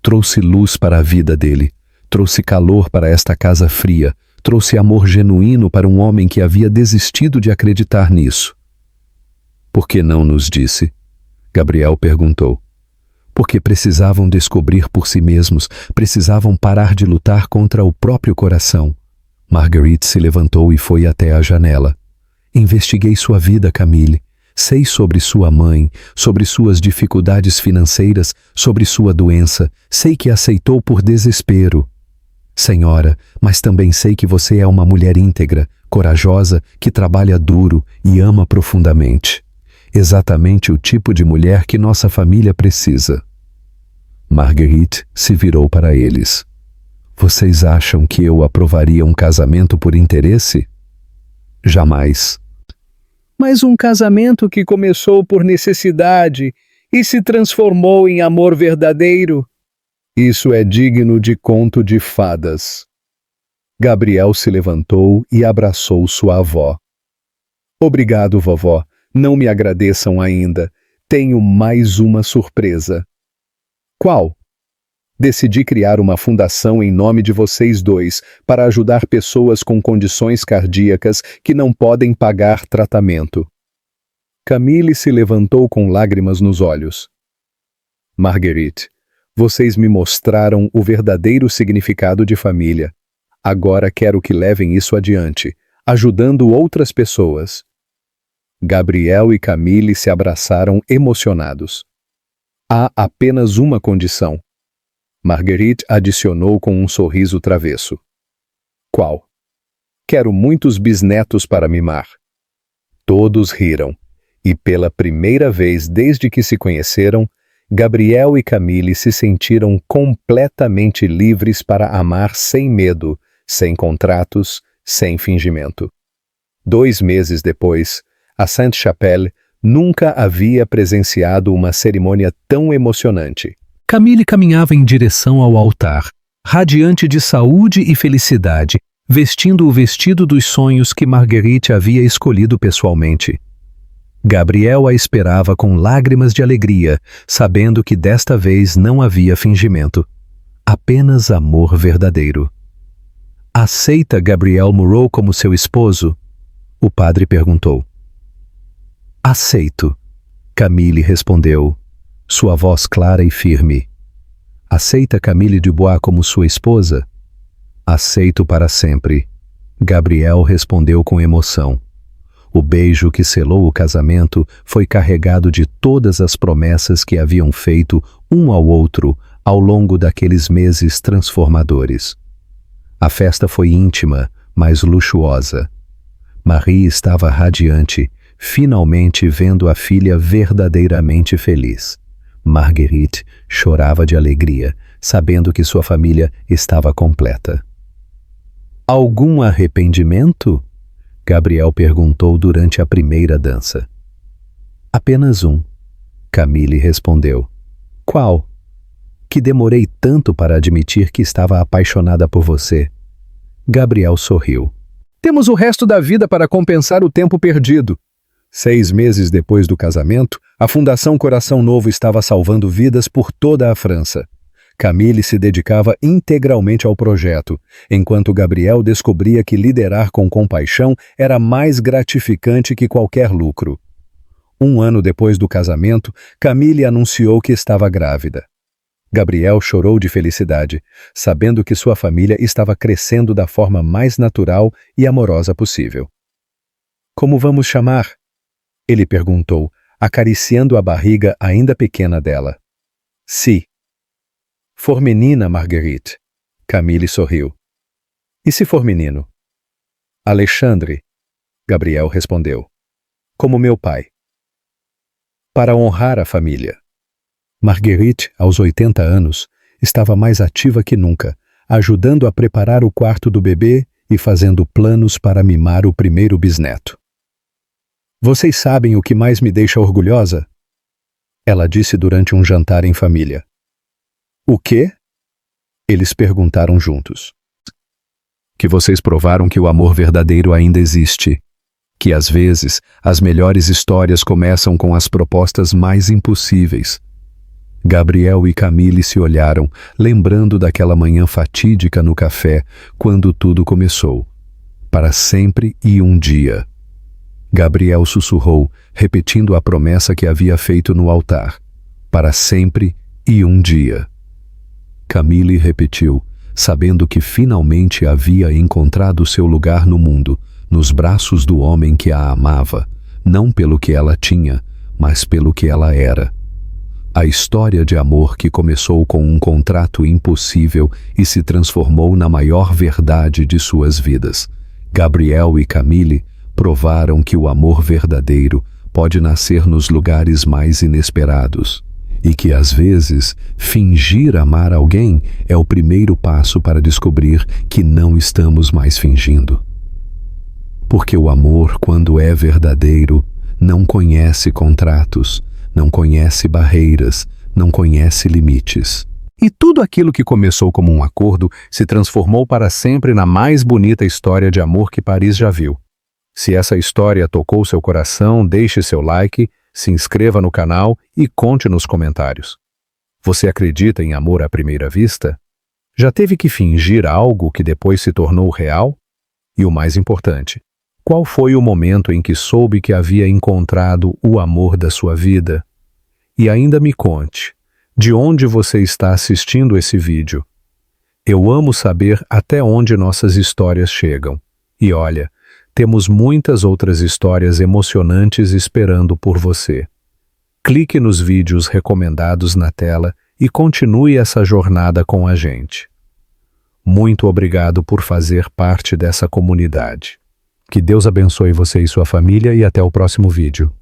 trouxe luz para a vida dele, trouxe calor para esta casa fria, trouxe amor genuíno para um homem que havia desistido de acreditar nisso. Por que não nos disse? Gabriel perguntou. Porque precisavam descobrir por si mesmos, precisavam parar de lutar contra o próprio coração. Marguerite se levantou e foi até a janela. Investiguei sua vida, Camille. Sei sobre sua mãe, sobre suas dificuldades financeiras, sobre sua doença. Sei que aceitou por desespero. Senhora, mas também sei que você é uma mulher íntegra, corajosa, que trabalha duro e ama profundamente. Exatamente o tipo de mulher que nossa família precisa. Marguerite se virou para eles. Vocês acham que eu aprovaria um casamento por interesse? Jamais. Mas um casamento que começou por necessidade e se transformou em amor verdadeiro? Isso é digno de conto de fadas. Gabriel se levantou e abraçou sua avó. Obrigado, vovó. Não me agradeçam ainda. Tenho mais uma surpresa. Qual? Decidi criar uma fundação em nome de vocês dois para ajudar pessoas com condições cardíacas que não podem pagar tratamento. Camille se levantou com lágrimas nos olhos. Marguerite, vocês me mostraram o verdadeiro significado de família. Agora quero que levem isso adiante, ajudando outras pessoas. Gabriel e Camille se abraçaram emocionados. Há apenas uma condição. Marguerite adicionou com um sorriso travesso. Qual? Quero muitos bisnetos para mimar. Todos riram, e pela primeira vez desde que se conheceram, Gabriel e Camille se sentiram completamente livres para amar sem medo, sem contratos, sem fingimento. 2 meses depois, a Sainte-Chapelle nunca havia presenciado uma cerimônia tão emocionante. Camille caminhava em direção ao altar, radiante de saúde e felicidade, vestindo o vestido dos sonhos que Marguerite havia escolhido pessoalmente. Gabriel a esperava com lágrimas de alegria, sabendo que desta vez não havia fingimento, apenas amor verdadeiro. Aceita Gabriel Moreau como seu esposo? O padre perguntou. Aceito, Camille respondeu, sua voz clara e firme. Aceita Camille Dubois como sua esposa? Aceito para sempre, Gabriel respondeu com emoção. O beijo que selou o casamento foi carregado de todas as promessas que haviam feito um ao outro ao longo daqueles meses transformadores. A festa foi íntima, mas luxuosa. Marie estava radiante, finalmente vendo a filha verdadeiramente feliz. Marguerite chorava de alegria, sabendo que sua família estava completa. Algum arrependimento? Gabriel perguntou durante a primeira dança. Apenas um, Camille respondeu. Qual? Que demorei tanto para admitir que estava apaixonada por você. Gabriel sorriu. Temos o resto da vida para compensar o tempo perdido. 6 meses depois do casamento, a Fundação Coração Novo estava salvando vidas por toda a França. Camille se dedicava integralmente ao projeto, enquanto Gabriel descobria que liderar com compaixão era mais gratificante que qualquer lucro. 1 ano depois do casamento, Camille anunciou que estava grávida. Gabriel chorou de felicidade, sabendo que sua família estava crescendo da forma mais natural e amorosa possível. "Como vamos chamar?" ele perguntou, acariciando a barriga ainda pequena dela. "Si." "For menina, Marguerite." Camille sorriu. "E se for menino?" "Alexandre." Gabriel respondeu. "Como meu pai." Para honrar a família. Marguerite, aos 80 anos, estava mais ativa que nunca, ajudando a preparar o quarto do bebê e fazendo planos para mimar o primeiro bisneto. "Vocês sabem o que mais me deixa orgulhosa?" Ela disse durante um jantar em família. "O quê?" Eles perguntaram juntos. "Que vocês provaram que o amor verdadeiro ainda existe. Que às vezes as melhores histórias começam com as propostas mais impossíveis." Gabriel e Camille se olharam, lembrando daquela manhã fatídica no café, quando tudo começou. Para sempre e um dia. Gabriel sussurrou, repetindo a promessa que havia feito no altar. Para sempre e um dia. Camille repetiu, sabendo que finalmente havia encontrado seu lugar no mundo, nos braços do homem que a amava, não pelo que ela tinha, mas pelo que ela era. A história de amor que começou com um contrato impossível e se transformou na maior verdade de suas vidas. Gabriel e Camille provaram que o amor verdadeiro pode nascer nos lugares mais inesperados e que, às vezes, fingir amar alguém é o primeiro passo para descobrir que não estamos mais fingindo. Porque o amor, quando é verdadeiro, não conhece contratos, não conhece barreiras, não conhece limites. E tudo aquilo que começou como um acordo se transformou para sempre na mais bonita história de amor que Paris já viu. Se essa história tocou seu coração, deixe seu like, se inscreva no canal e conte nos comentários. Você acredita em amor à primeira vista? Já teve que fingir algo que depois se tornou real? E o mais importante, qual foi o momento em que soube que havia encontrado o amor da sua vida? E ainda me conte, de onde você está assistindo esse vídeo? Eu amo saber até onde nossas histórias chegam. E olha, temos muitas outras histórias emocionantes esperando por você. Clique nos vídeos recomendados na tela e continue essa jornada com a gente. Muito obrigado por fazer parte dessa comunidade. Que Deus abençoe você e sua família e até o próximo vídeo.